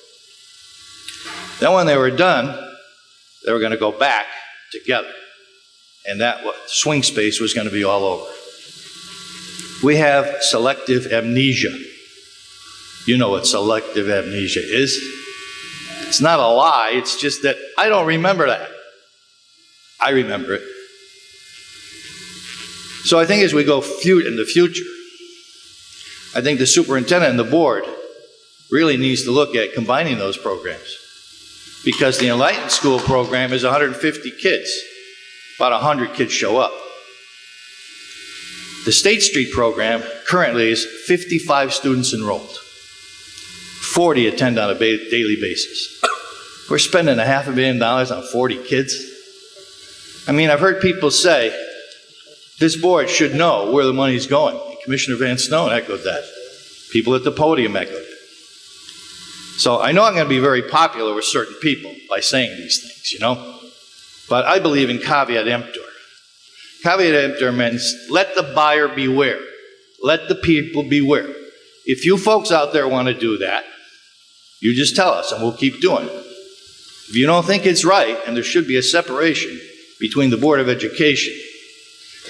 Then when they were done, they were going to go back together, and that swing space was going to be all over. We have selective amnesia. You know what selective amnesia is. It's not a lie, it's just that I don't remember that. I remember it. So I think as we go in the future, I think the superintendent and the board really needs to look at combining those programs. Because the Enlightened School program is 150 kids. About 100 kids show up. The State Street program currently is 55 students enrolled. 40 attend on a daily basis. We're spending $500,000 on 40 kids. I mean, I've heard people say, this board should know where the money's going. And Commissioner Van Stone echoed that. People at the podium echoed it. So I know I'm going to be very popular with certain people by saying these things, you know? But I believe in caveat emptor. Caveat emptor means let the buyer beware. Let the people beware. If you folks out there want to do that, you just tell us and we'll keep doing it. If you don't think it's right, and there should be a separation between the Board of Education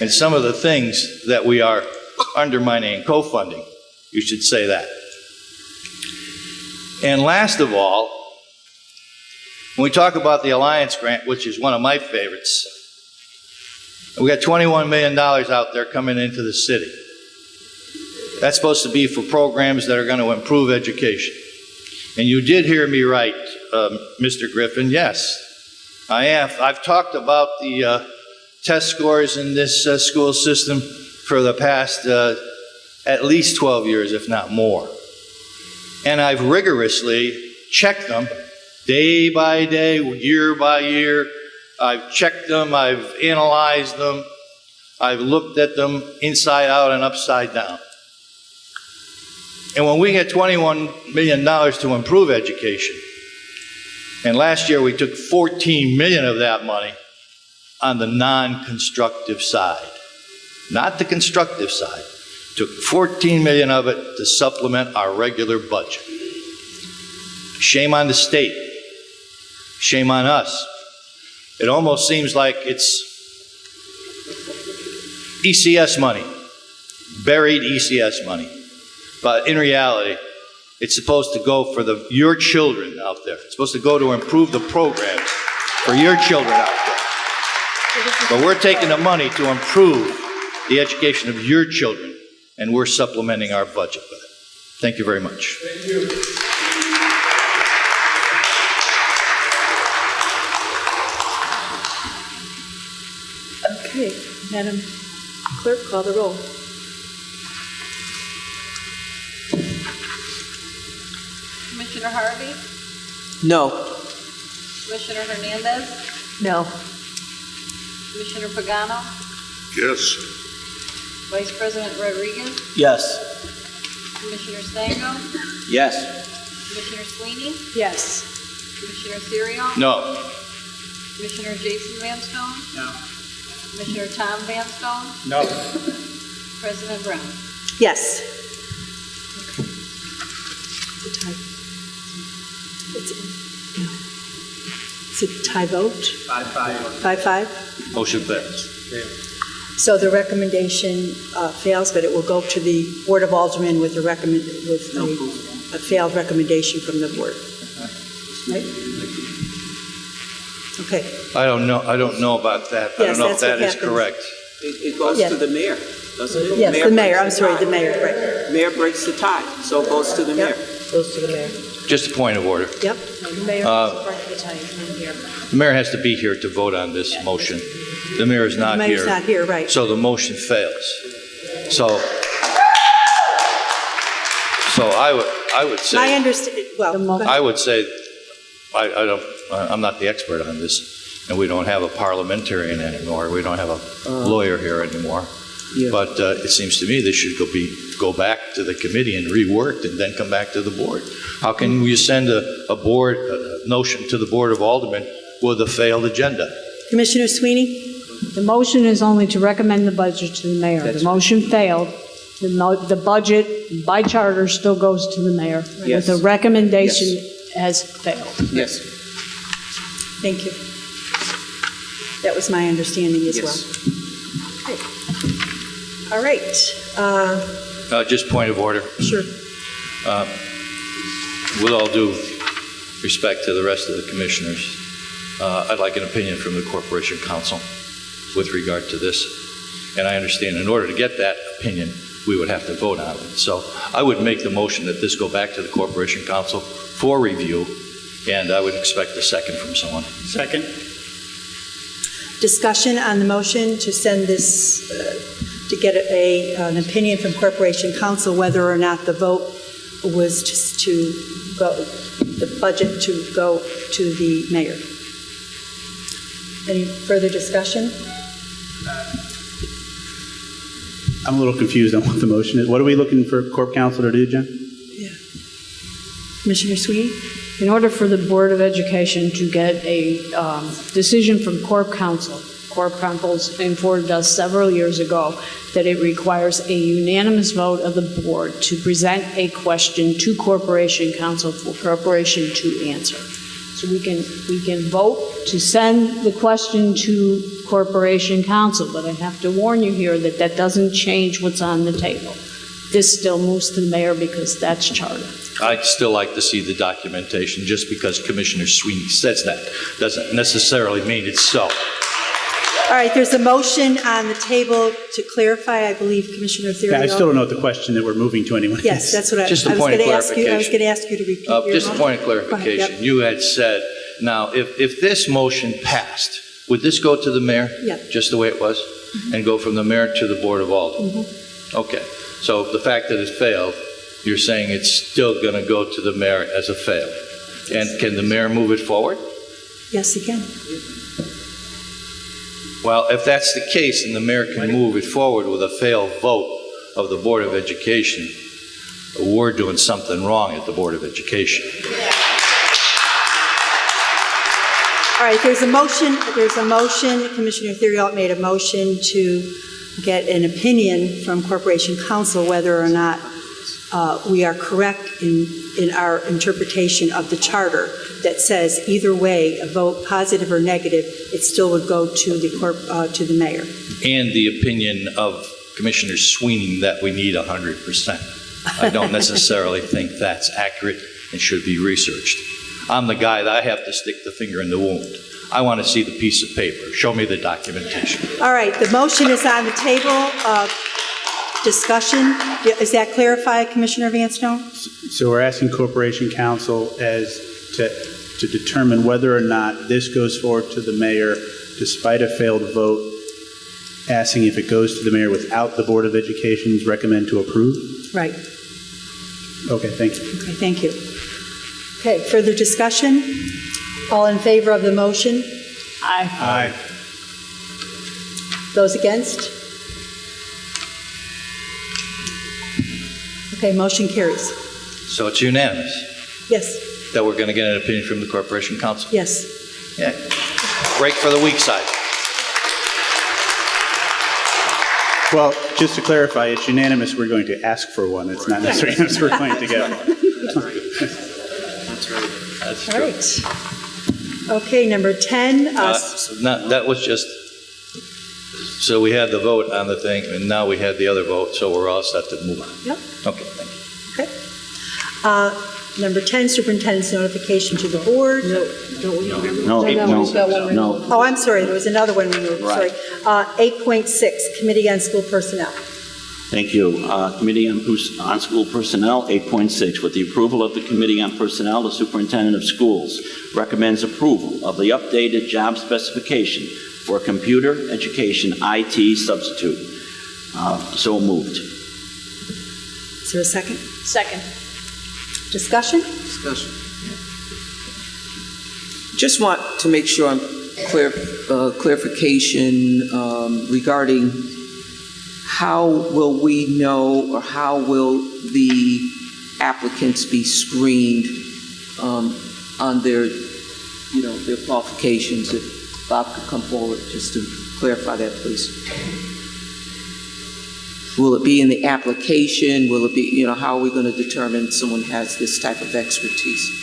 and some of the things that we are undermining and co-funding, you should say that. And last of all, when we talk about the Alliance Grant, which is one of my favorites, we got $21 million out there coming into the city. That's supposed to be for programs that are going to improve education. And you did hear me right, Mr. Griffin. Yes, I have. I've talked about the test scores in this school system for the past at least 12 years, if not more. And I've rigorously checked them day by day, year by year. I've checked them, I've analyzed them, I've looked at them inside out and upside down. And when we get $21 million to improve education, and last year we took $14 million of that money on the non-constructive side, not the constructive side, Took 14 million of it to supplement our regular budget. Shame on the state. Shame on us. It almost seems like it's ECS money, buried ECS money. But in reality, it's supposed to go for your children out there. It's supposed to go to improve the programs for your children out there. But we're taking the money to improve the education of your children, and we're supplementing our budget with it. Thank you very much. Thank you. Okay, Madam Clerk, call the roll. Commissioner Harvey? No. Commissioner Hernandez? No. Commissioner Pagano? Yes. Vice President Rodriguez? Yes. Commissioner Stango? Yes. Commissioner Sweeney? Yes. Commissioner Theriault? No. Commissioner Jason Van Stone? No. Commissioner Tom Van Stone? No. President Brown? Yes. It's a tie. It's a tie vote? 5-5. 5-5? Motion fails. So the recommendation fails, but it will go to the Board of Aldermen with a failed recommendation from the board. Right? Okay. I don't know about that. I Yes, don't know if that's what that is happens. correct. It goes Yeah. to the mayor, doesn't it? Yes, the mayor, breaks I'm sorry, tie. the mayor, right. Mayor breaks the tie, so it goes to the mayor. Goes to the mayor. Just a point of order. Yep. The mayor Uh, is part of the tie, he's not here. The mayor has to be here to vote on this motion. The mayor is not The here. mayor's not here, right. So the motion fails. So I would say. I understand, well, I would say, I'm not the expert on this, and we don't have a parliamentarian anymore. We don't have a lawyer here anymore. Yeah. But it seems to me this should go back to the committee and reworked and then come back to the board. How can you send a notion to the Board of Aldermen with a failed agenda? Commissioner Sweeney? The motion is only to recommend the budget to the mayor. That's The motion failed. The budget by charter still goes to the mayor. Yes. But the recommendation has failed. Yes. Thank you. That was my understanding as well. Yes. Okay. All right. Just point of order. Sure. With all due respect to the rest of the commissioners, I'd like an opinion from the Corporation Council with regard to this. And I understand in order to get that opinion, we would have to vote on it. So I would make the motion that this go back to the Corporation Council for review, and I would expect a second from someone. Second. Discussion on the motion to send this, to get an opinion from Corporation Council whether or not the vote was just to go, the budget to go to the mayor. Any further discussion? I'm a little confused on what the motion is. What are we looking for Corp Council to do, Jen? Commissioner Sweeney? In order for the Board of Education to get a decision from Corp Council informed us several years ago that it requires a unanimous vote of the board to present a question to Corporation Council for Corporation to answer. So we can vote to send the question to Corporation Council, but I have to warn you here that that doesn't change what's on the table. This still moves to the mayor because that's charter. I'd still like to see the documentation. Just because Commissioner Sweeney says that doesn't necessarily mean it's so. All right, there's a motion on the table to clarify, I believe, Commissioner Theriault. Yeah, I still don't know what the question that we're moving to anyway. Yes, that's what I was Just a point of going to ask you. I was clarification. going to ask you to repeat your Just a motion. point of Go ahead, clarification. yep. You had said, now, if this motion passed, would this go to the mayor? Yep. Just the way it was? And go from the mayor to the Board of Aldermen? Mm-hmm. Okay. So the fact that it failed, you're saying it's still going to go to the mayor as a fail. And can the mayor move it forward? Yes, he can. Well, if that's the case and the mayor can move it forward with a failed vote of the Board of Education, we're doing something wrong at the Board of Education. All right, there's a motion, Commissioner Theriault made a motion to get an opinion from Corporation Counsel whether or not we are correct in our interpretation of the charter that says either way, a vote positive or negative, it still would go to the mayor. And the opinion of Commissioner Sweeney that we need 100%. I don't necessarily think that's accurate and should be researched. I'm the guy that I have to stick the finger in the wound. I want to see the piece of paper. Show me the documentation. All right, the motion is on the table. Discussion. Is that clarified, Commissioner Vanstone? So we're asking Corporation Counsel as to determine whether or not this goes forward to the mayor despite a failed vote, asking if it goes to the mayor without the Board of Education's recommend to approve? Right. Okay, thank you. Okay, thank you. Okay, further discussion? All in favor of the motion? Aye. Aye. Those against? Okay, motion carries. So it's unanimous Yes, that we're going to get an opinion from the Corporation Counsel. yes. Yeah. Break for the weak side. Well, just to clarify, it's unanimous we're going to ask for one. It's not necessarily unanimous we're going to get one. That's right. That's All true. right. Okay, number 10. That was just, so we had the vote on the thing, and now we had the other vote, so we're all set to move on. Yep. Okay, thank you. Okay. Number 10, superintendent's notification to the board. No. Oh, I'm sorry, there was another one removed, sorry. Right. 8.6, Committee on School Personnel. Thank you. Committee on School Personnel, 8.6. With the approval of the Committee on Personnel, the Superintendent of Schools recommends approval of the updated job specification for computer education IT substitute. So moved. Is there a second? Second. Discussion? Discussion. Just want to make sure I'm clarification regarding how will we know, or how will the applicants be screened on their, their qualifications? If Bob could come forward just to clarify that, please. Will it be in the application? Will it be, how are we going to determine someone has this type of expertise?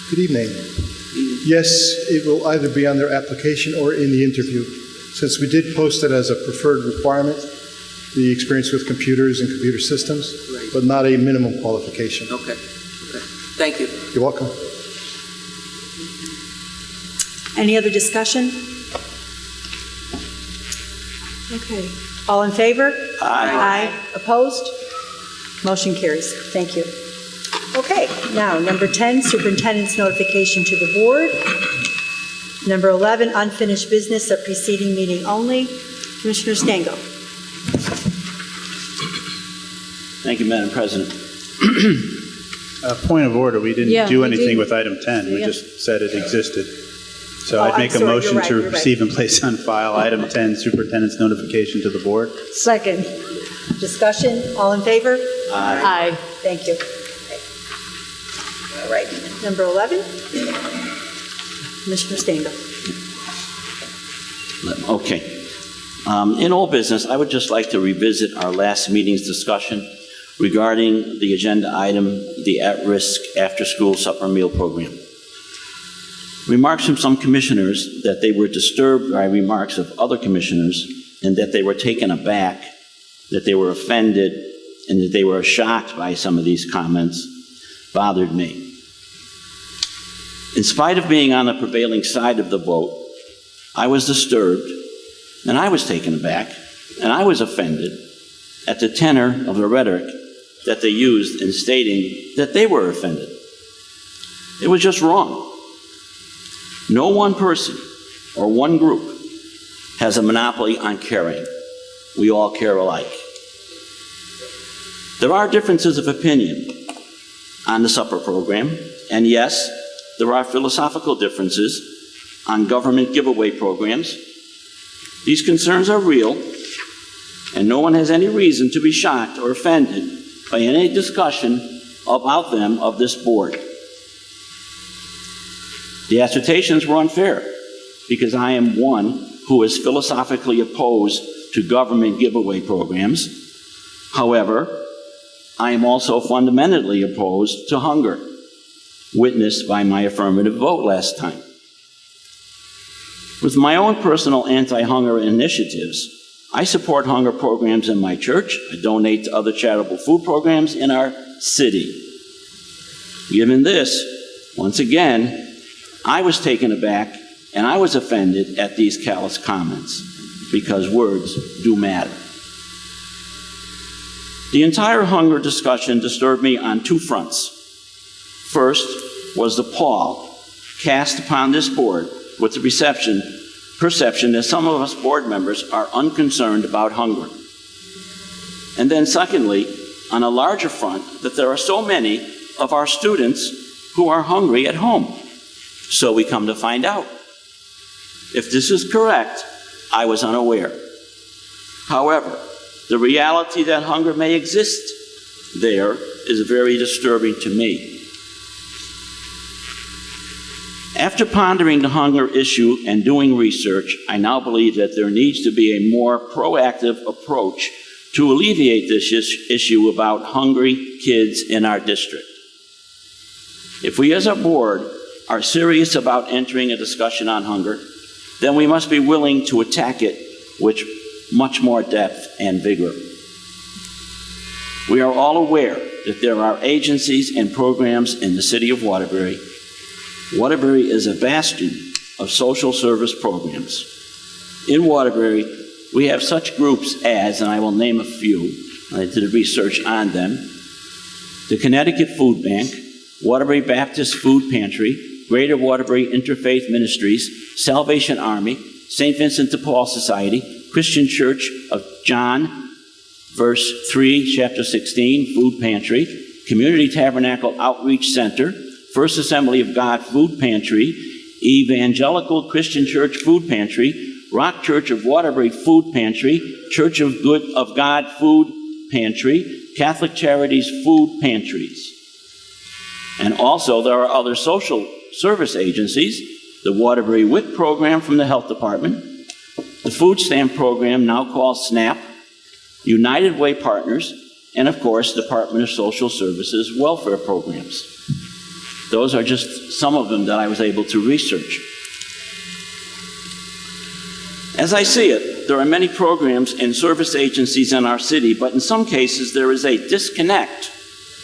Good evening. Yes, it will either be on their application or in the interview. Since we did post it as a preferred requirement, the experience with computers and computer systems, Right. but not a minimum qualification. Okay. Thank you. You're welcome. Any other discussion? Okay. All in favor? Aye. Aye. Opposed? Motion carries. Thank you. Okay, now, number 10, superintendent's notification to the board. Number 11, unfinished business of preceding meeting only. Commissioner Stango. Thank you, Madam President. Point of order, we didn't Yeah, do we anything did. with item 10. We Yeah. just said it existed. So Oh, I'd I'm make a sorry, motion you're right, to you're right. receive and place on file item 10, superintendent's notification to the board. Second. Discussion? All in favor? Aye. Thank you. All right, number 11. Commissioner Stango. Okay. In all business, I would just like to revisit our last meeting's discussion regarding the agenda item, the at-risk after-school supper meal program. Remarks from some commissioners that they were disturbed by remarks of other commissioners and that they were taken aback, that they were offended, and that they were shocked by some of these comments bothered me. In spite of being on the prevailing side of the vote, I was disturbed, and I was taken aback, and I was offended at the tenor of the rhetoric that they used in stating that they were offended. It was just wrong. No one person or one group has a monopoly on caring. We all care alike. There are differences of opinion on the supper program, and yes, there are philosophical differences on government giveaway programs. These concerns are real, and no one has any reason to be shocked or offended by any discussion about them of this board. The assertions were unfair because I am one who is philosophically opposed to government giveaway programs. However, I am also fundamentally opposed to hunger, witnessed by my affirmative vote last time. With my own personal anti-hunger initiatives, I support hunger programs in my church. I donate to other charitable food programs in our city. Given this, once again, I was taken aback and I was offended at these callous comments because words do matter. The entire hunger discussion disturbed me on two fronts. First was the pall cast upon this board with the perception that some of us board members are unconcerned about hunger. And then secondly, on a larger front, that there are so many of our students who are hungry at home. So we come to find out. If this is correct, I was unaware. However, the reality that hunger may exist there is very disturbing to me. After pondering the hunger issue and doing research, I now believe that there needs to be a more proactive approach to alleviate this issue about hungry kids in our district. If we as a board are serious about entering a discussion on hunger, then we must be willing to attack it with much more depth and vigor. We are all aware that there are agencies and programs in the city of Wtby. Wtby is a bastion of social service programs. In Wtby, we have such groups as, and I will name a few, I did research on them, the Connecticut Food Bank, Wtby Baptist Food Pantry, Greater Wtby Interfaith Ministries, Salvation Army, St. Vincent de Paul Society, Christian Church of John, verse 3, chapter 16, Food Pantry, Community Tabernacle Outreach Center, First Assembly of God Food Pantry, Evangelical Christian Church Food Pantry, Rock Church of Wtby Food Pantry, Church of God Food Pantry, Catholic Charities Food Pantries. And also there are other social service agencies, the Wtby WIC program from the Health Department, the food stamp program now called SNAP, United Way Partners, and of course, Department of Social Services welfare programs. Those are just some of them that I was able to research. As I see it, there are many programs and service agencies in our city, but in some cases there is a disconnect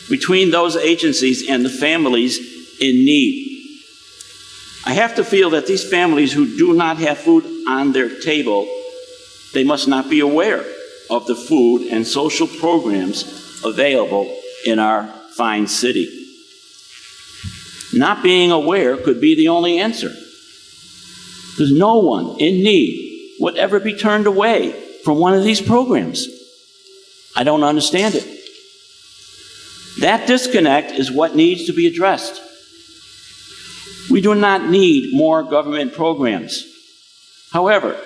between those agencies and the families in need. I have to feel that these families who do not have food on their table, they must not be aware of the food and social programs available in our fine city. Not being aware could be the only answer, because no one in need would ever be turned away from one of these programs. I don't understand it. That disconnect is what needs to be addressed. We do not need more government programs. However,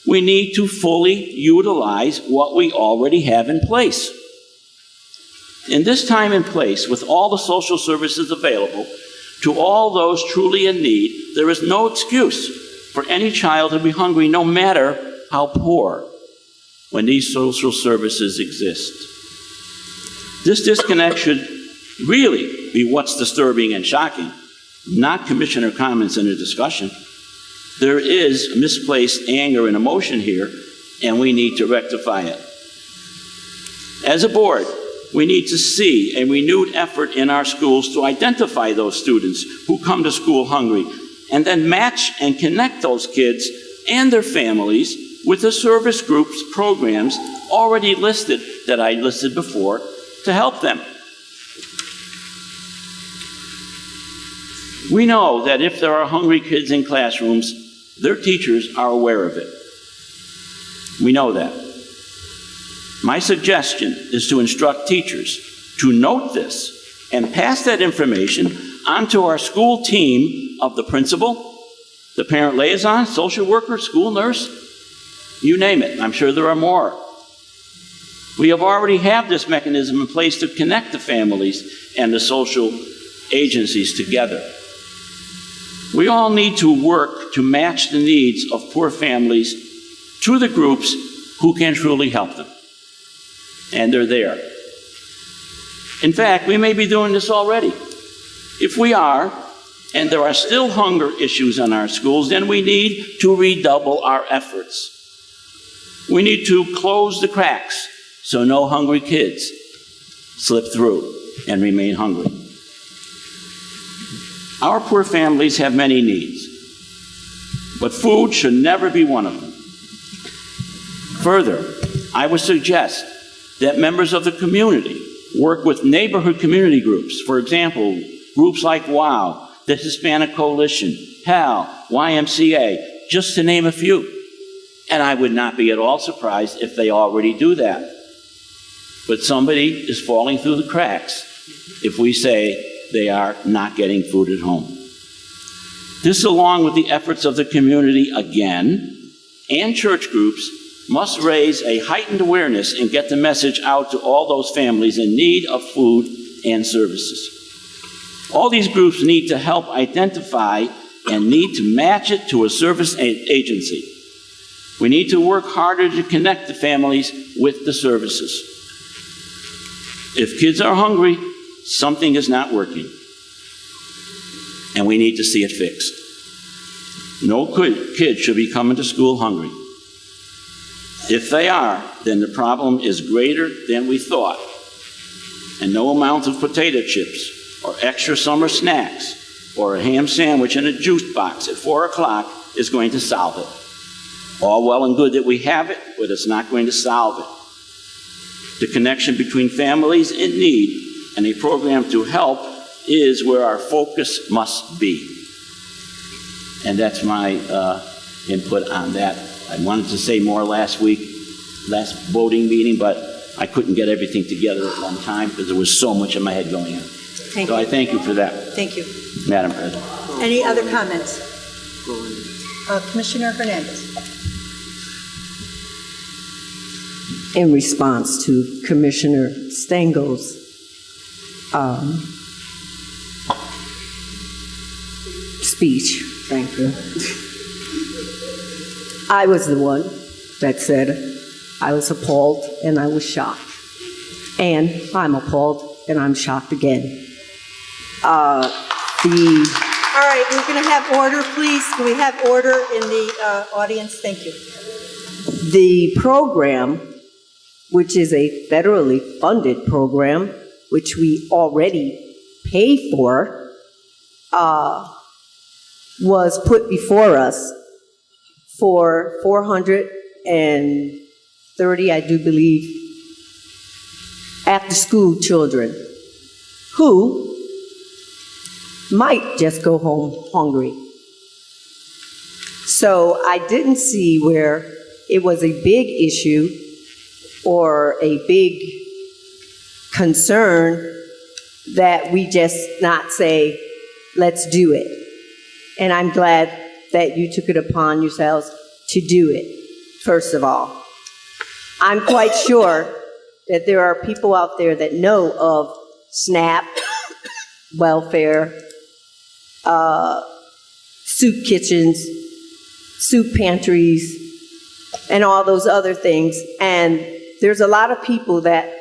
we need to fully utilize what we already have in place. In this time and place, with all the social services available to all those truly in need, there is no excuse for any child to be hungry, no matter how poor, when these social services exist. This disconnect should really be what's disturbing and shocking, not commissioner comments in a discussion. There is misplaced anger and emotion here, and we need to rectify it. As a board, we need to see a renewed effort in our schools to identify those students who come to school hungry, and then match and connect those kids and their families with the service groups programs already listed, that I listed before, to help them. We know that if there are hungry kids in classrooms, their teachers are aware of it. We know that. My suggestion is to instruct teachers to note this and pass that information onto our school team of the principal, the parent liaison, social worker, school nurse, you name it. I'm sure there are more. We have already have this mechanism in place to connect the families and the social agencies together. We all need to work to match the needs of poor families to the groups who can truly help them. And they're there. In fact, we may be doing this already. If we are, and there are still hunger issues in our schools, then we need to redouble our efforts. We need to close the cracks so no hungry kids slip through and remain hungry. Our poor families have many needs, but food should never be one of them. Further, I would suggest that members of the community work with neighborhood community groups. For example, groups like WOW, the Hispanic Coalition, HAL, YMCA, just to name a few. And I would not be at all surprised if they already do that. But somebody is falling through the cracks if we say they are not getting food at home. This, along with the efforts of the community again, and church groups, must raise a heightened awareness and get the message out to all those families in need of food and services. All these groups need to help identify and need to match it to a service agency. We need to work harder to connect the families with the services. If kids are hungry, something is not working, and we need to see it fixed. No kid should be coming to school hungry. If they are, then the problem is greater than we thought, and no amount of potato chips or extra summer snacks or a ham sandwich in a juice box at 4 o'clock is going to solve it. All well and good that we have it, but it's not going to solve it. The connection between families in need and a program to help is where our focus must be. And that's my input on that. I wanted to say more last voting meeting, but I couldn't get everything together at one time because there was so much in my head going on. Thank So you. I thank you for that, Thank you. Madam President. Any other comments? Commissioner Hernandez. In response to Commissioner Stengel's speech, frankly, I was the one that said I was appalled and I was shocked. And I'm appalled and I'm shocked again. All right, we're going to have order, please. Can we have order in the audience? Thank you. The program, which is a federally funded program, which we already pay for, was put before us for 430, I do believe, after-school children who might just go home hungry. So I didn't see where it was a big issue or a big concern that we just not say, let's do it. And I'm glad that you took it upon yourselves to do it, first of all. I'm quite sure that there are people out there that know of SNAP, welfare, soup kitchens, soup pantries, and all those other things. And there's a lot of people that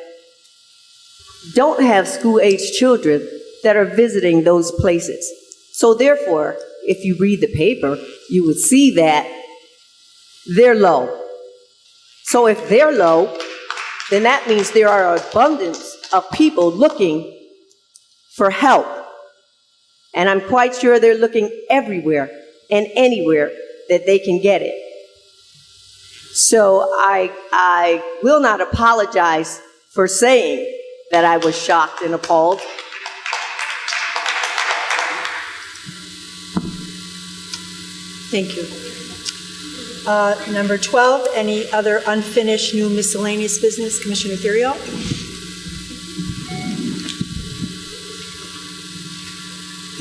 don't have school-age children that are visiting those places. So therefore, if you read the paper, you would see that they're low. So if they're low, then that means there are an abundance of people looking for help. And I'm quite sure they're looking everywhere and anywhere that they can get it. So I will not apologize for saying that I was shocked and appalled. Thank you. Number 12, any other unfinished new miscellaneous business? Commissioner Theriault?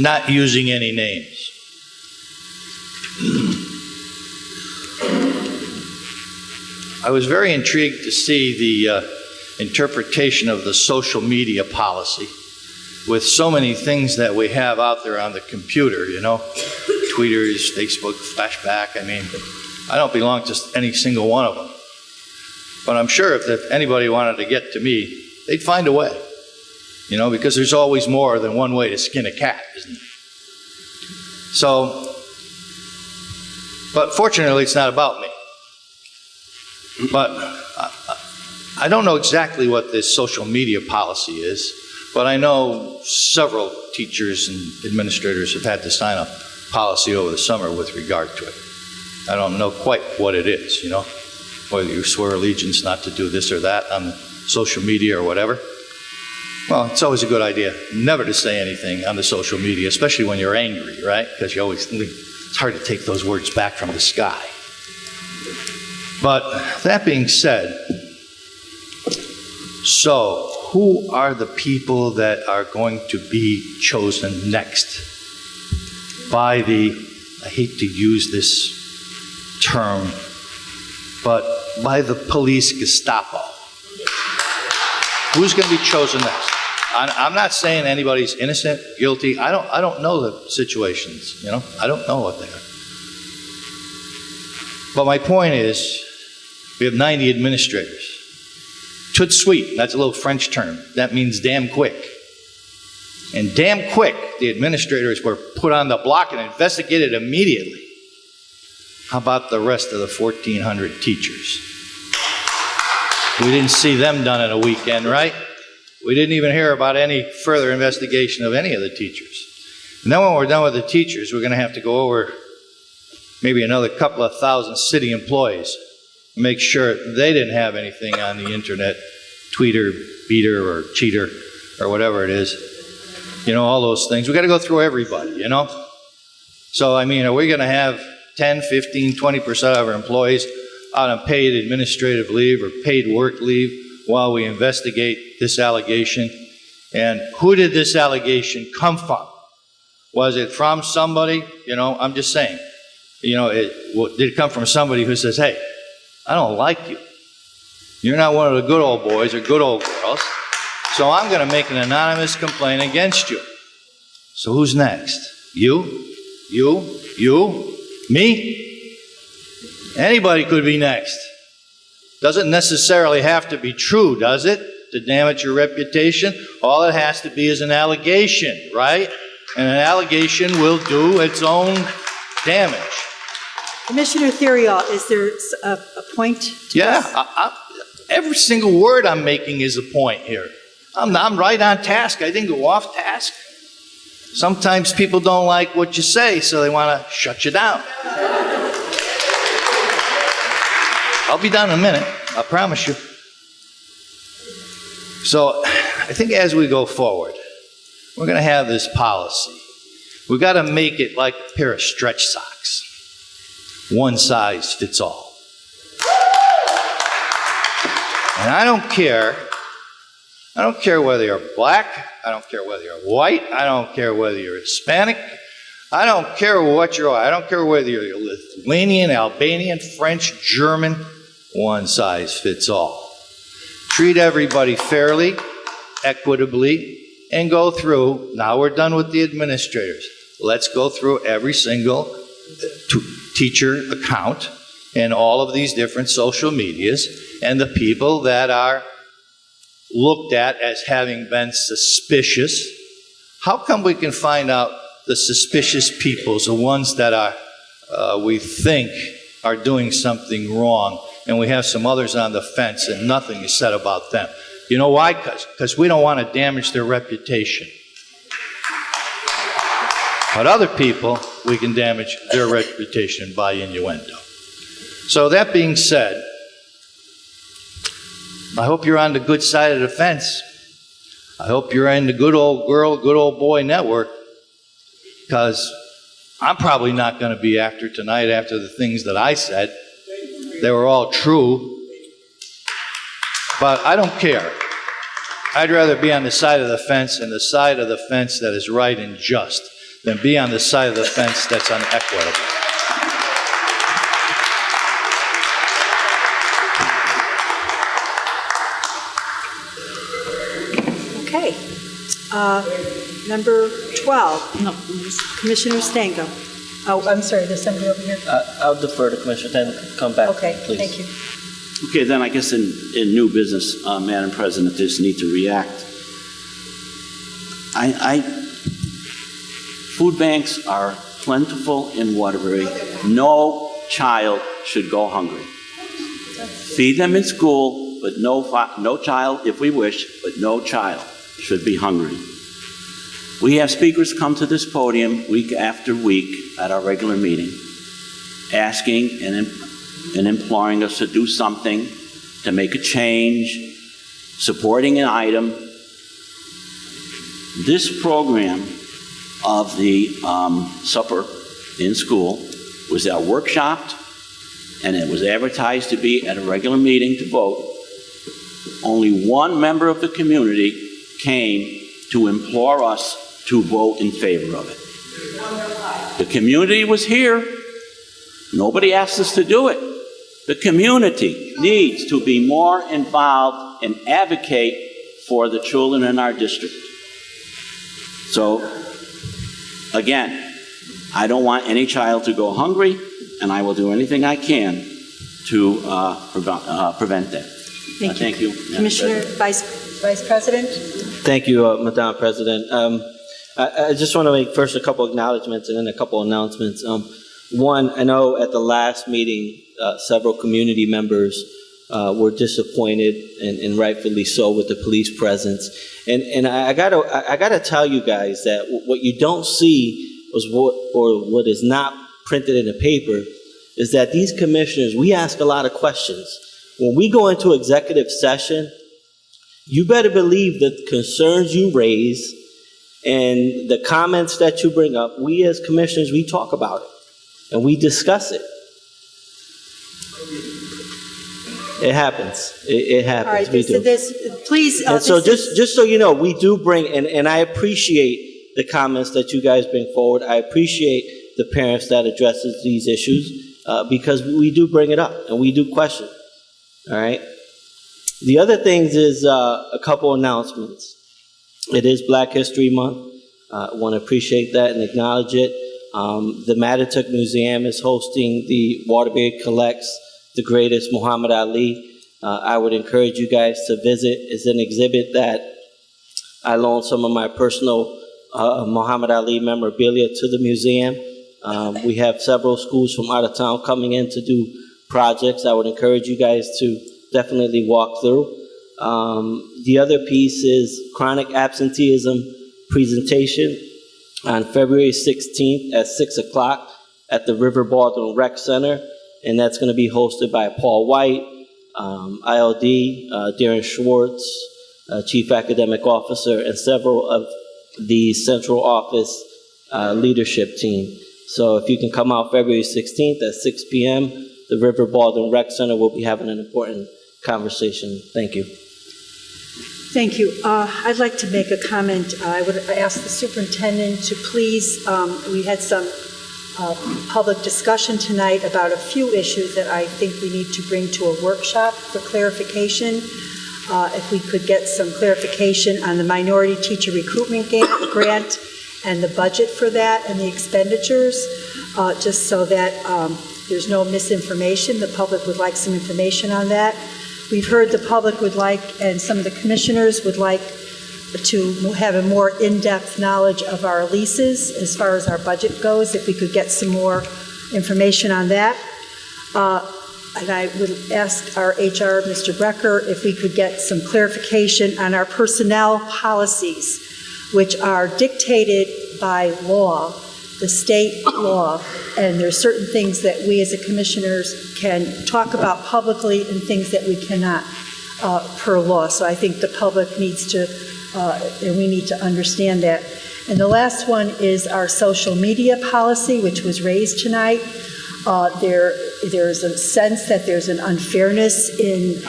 Not using any names. I was very intrigued to see the interpretation of the social media policy with so many things that we have out there on the computer, you know, tweeters, Facebook, flashback. I mean, I don't belong to any single one of them. But I'm sure if anybody wanted to get to me, they'd find a way. You know, because there's always more than one way to skin a cat, isn't there? So, but fortunately, it's not about me. But I don't know exactly what this social media policy is, but I know several teachers and administrators have had to sign a policy over the summer with regard to it. I don't know quite what it is, you know, whether you swear allegiance not to do this or that on social media or whatever. Well, it's always a good idea never to say anything on the social media, especially when you're angry, right? Because you always think it's hard to take those words back from the sky. But that being said, so who are the people that are going to be chosen next by the, I hate to use this term, but by the police Gestapo? Who's going to be chosen next? I'm not saying anybody's innocent, guilty. I don't know the situations, you know. I don't know what they are. But my point is, we have 90 administrators. Tout de suite, that's a little French term. That means damn quick. And damn quick, the administrators were put on the block and investigated immediately. How about the rest of the 1,400 teachers? We didn't see them done in a weekend, right? We didn't even hear about any further investigation of any of the teachers. And then when we're done with the teachers, we're going to have to go over maybe another couple of thousand city employees and make sure they didn't have anything on the internet, tweeter, beater, or cheater, or whatever it is. You know, all those things. We've got to go through everybody, you know? So, I mean, are we going to have 10, 15, 20% of our employees out on paid administrative leave or paid work leave while we investigate this allegation? And who did this allegation come from? Was it from somebody? You know, I'm just saying. You know, did it come from somebody who says, hey, I don't like you. You're not one of the good old boys or good old girls, so I'm going to make an anonymous complaint against you. So who's next? You? Me? Anybody could be next. Doesn't necessarily have to be true, does it? To damage your reputation? All it has to be is an allegation, right? And an allegation will do its own damage. Commissioner Theriault, is there a point to this? Every single word I'm making is a point here. I'm right on task. I didn't go off task. Sometimes people don't like what you say, so they want to shut you down. I'll be done in a minute, I promise you. So I think as we go forward, we're going to have this policy. We've got to make it like a pair of stretch socks. One size fits all. And I don't care whether you're black, I don't care whether you're white, I don't care whether you're Hispanic, I don't care what you are, I don't care whether you're Lithuanian, Albanian, French, German, one size fits all. Treat everybody fairly, equitably, and go through, now we're done with the administrators, let's go through every single teacher account and all of these different social medias and the people that are looked at as having been suspicious. How come we can find out the suspicious people, the ones that are we think are doing something wrong, and we have some others on the fence and nothing is said about them? You know why? Because we don't want to damage their reputation. But other people, we can damage their reputation by innuendo. So that being said, I hope you're on the good side of the fence. I hope you're in the good old girl, good old boy network, because I'm probably not going to be after tonight after the things that I said. They were all true. But I don't care. I'd rather be on the side of the fence and the side of the fence that is right and just than be on the side of the fence that's unequitable. Okay. Number 12, Commissioner Stango. Oh, I'm sorry, there's somebody over here? I'll defer to Commissioner, then come back, Okay, please. thank you. Okay, then I guess in new business, Madam President, just need to react. Food banks are plentiful in Waterbury. No child should go hungry. Feed them in school, but no child, if we wish, but no child should be hungry. We have speakers come to this podium week after week at our regular meeting, asking and imploring us to do something, to make a change, supporting an item. This program of the supper in school was workshopped, and it was advertised to be at a regular meeting to vote. Only one member of the community came to implore us to vote in favor of it. The community was here. Nobody asked us to do it. The community needs to be more involved and advocate for the children in our district. So, again, I don't want any child to go hungry, and I will do anything I can to prevent that. Thank you. Madam Commissioner, President. Vice President? Thank you, Madam President. I just want to make first a couple acknowledgments and then a couple announcements. One, I know at the last meeting, several community members were disappointed, and rightfully so, with the police presence. And I gotta tell you guys that what you don't see was what is not printed in the paper is that these commissioners, we ask a lot of questions. When we go into executive session, you better believe the concerns you raise and the comments that you bring up, we as commissioners, we talk about it and we discuss it. It happens. It happens. All right, we do. Please. And so just so you know, we do bring, and I appreciate the comments that you guys bring forward. I appreciate the parents that addresses these issues because we do bring it up and we do question. All right. The other things is a couple announcements. It is Black History Month. I want to appreciate that and acknowledge it. The Mattituck Museum is hosting the Wtby Collects the Greatest Muhammad Ali. I would encourage you guys to visit. It's an exhibit that I loaned some of my personal Muhammad Ali memorabilia to the museum. We have several schools from out of town coming in to do projects. I would encourage you guys to definitely walk through. The other piece is chronic absenteeism presentation on February 16th at 6 o'clock at the River Baldwin Rec Center, and that's going to be hosted by Paul White, ILD, Darren Schwartz, Chief Academic Officer, and several of the central office leadership team. So if you can come out February 16th at 6 p.m., the River Baldwin Rec Center will be having an important conversation. Thank you. Thank you. I'd like to make a comment. I would ask the superintendent to please, we had some public discussion tonight about a few issues that I think we need to bring to a workshop for clarification. If we could get some clarification on the minority teacher recruitment grant and the budget for that and the expenditures, just so that there's no misinformation. The public would like some information on that. We've heard the public would like, and some of the commissioners would like to have a more in-depth knowledge of our leases as far as our budget goes, if we could get some more information on that. And I would ask our HR, Mr. Brecker, if we could get some clarification on our personnel policies, which are dictated by law, the state law, and there's certain things that we as a commissioners can talk about publicly and things that we cannot per law. So I think the public needs to, and we need to understand that. And the last one is our social media policy, which was raised tonight. There's a sense that there's an unfairness in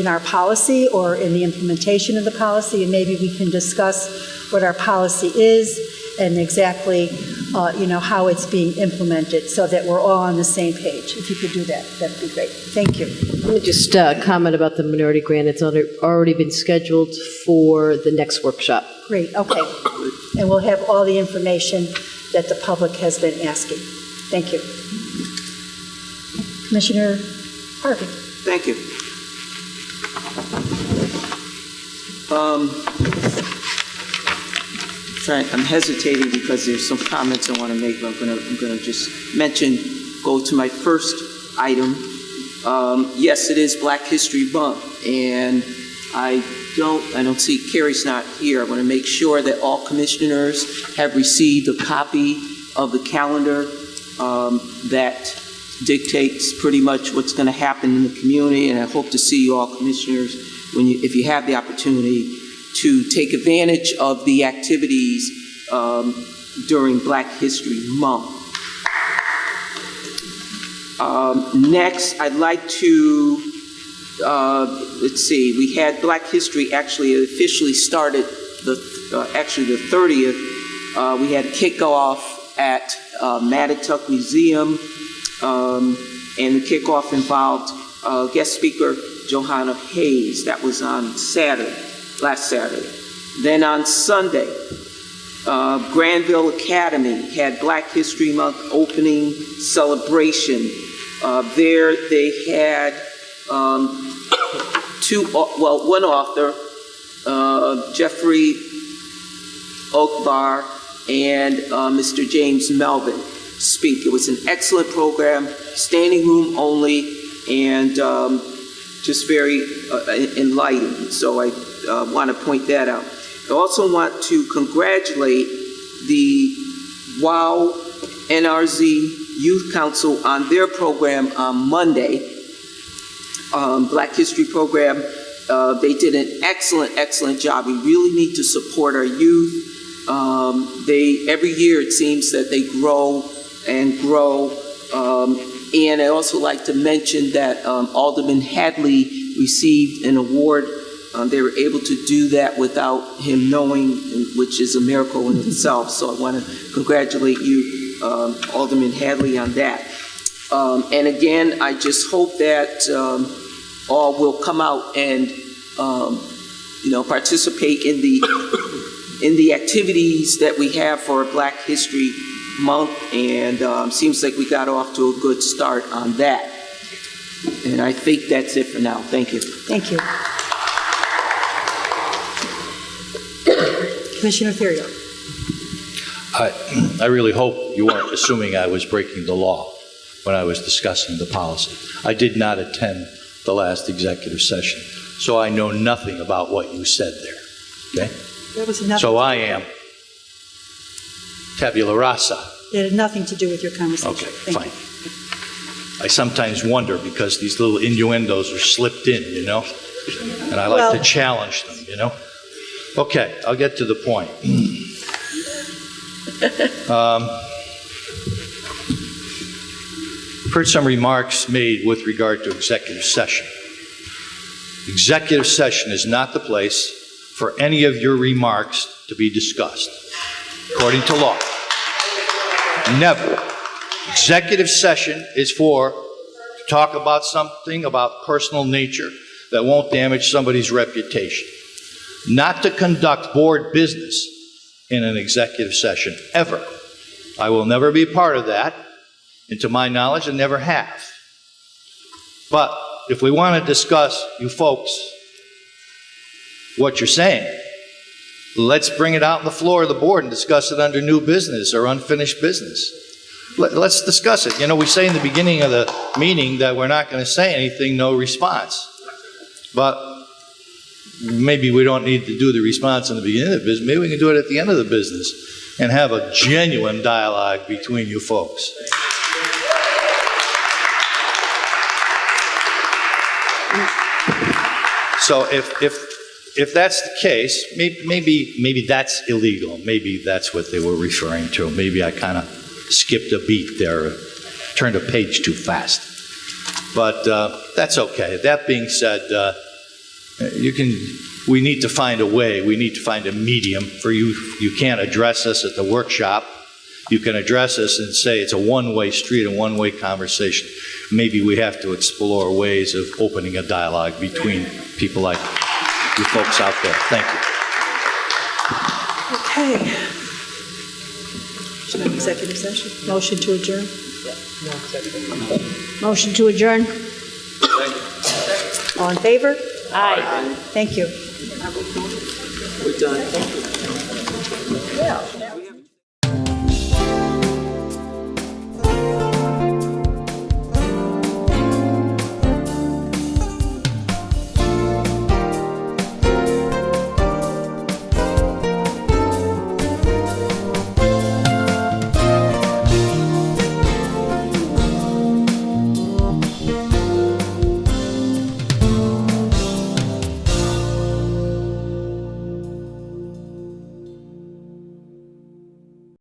our policy or in the implementation of the policy, and maybe we can discuss what our policy is and exactly, how it's being implemented, so that we're all on the same page. If you could do that, that'd be great. Thank you. Let me just comment about the minority grant. It's already been scheduled for the next workshop. Great. Okay. And we'll have all the information that the public has been asking. Thank you. Commissioner Harvey. Thank you. I'm hesitating because there's some comments I want to make, but I'm going to just go to my first item. Yes, it is Black History Month, and I don't see Carrie's not here. I want to make sure that all commissioners have received a copy of the calendar that dictates pretty much what's going to happen in the community, and I hope to see you all commissioners if you have the opportunity to take advantage of the activities during Black History Month. Next, I'd like to, let's see, we had Black History actually officially started the 30th. We had a kickoff at Mattituck Museum, and the kickoff involved guest speaker Johanna Hayes. That was on last Saturday. Then on Sunday, Granville Academy had Black History Month opening celebration. There they had one author, Jeffrey Oakbar, and Mr. James Melvin speak. It was an excellent program, standing room only, and just very enlightening. So I want to point that out. I also want to congratulate the WOW NRZ Youth Council on their program on Monday, Black History program. They did an excellent job. We really need to support our youth. Every year it seems that they grow and grow. And I also like to mention that Alderman Hadley received an award. They were able to do that without him knowing, which is a miracle in itself. So I want to congratulate you, Alderman Hadley, on that. And again, I just hope that all will come out and participate in the activities that we have for Black History Month, and seems like we got off to a good start on that. And I think that's it for now. Thank you. Thank you. Commissioner Theriault. I really hope you weren't assuming I was breaking the law when I was discussing the policy. I did not attend the last executive session, so I know nothing about what you said there, okay? There was nothing. So I am tabula rasa. It had nothing to do with your conversation. Okay, Thank fine. you. I sometimes wonder because these little innuendos are slipped in, and I like to challenge them, Okay, I'll get to the point. Heard some remarks made with regard to executive session. Executive session is not the place for any of your remarks to be discussed, according to law. Never. Executive session is to talk about something about personal nature that won't damage somebody's reputation. Not to conduct board business in an executive session, ever. I will never be part of that, and to my knowledge, I never have. But if we want to discuss, you folks, what you're saying, let's bring it out on the floor of the board and discuss it under new business or unfinished business. Let's discuss it. We say in the beginning of the meeting that we're not going to say anything, no response. But maybe we don't need to do the response in the beginning of the business. Maybe we can do it at the end of the business and have a genuine dialogue between you folks. So if that's the case, maybe that's illegal. Maybe that's what they were referring to. Maybe I kind of skipped a beat there, turned a page too fast. But that's okay. That being said, we need to find a way. We need to find a medium for you. You can't address us at the workshop. You can address us and say it's a one-way street, a one-way conversation. Maybe we have to explore ways of opening a dialogue between people like you folks out there. Thank you. Okay. No executive session? Motion to adjourn? Motion to adjourn? All in favor? Aye. Thank you. We're done. Yeah.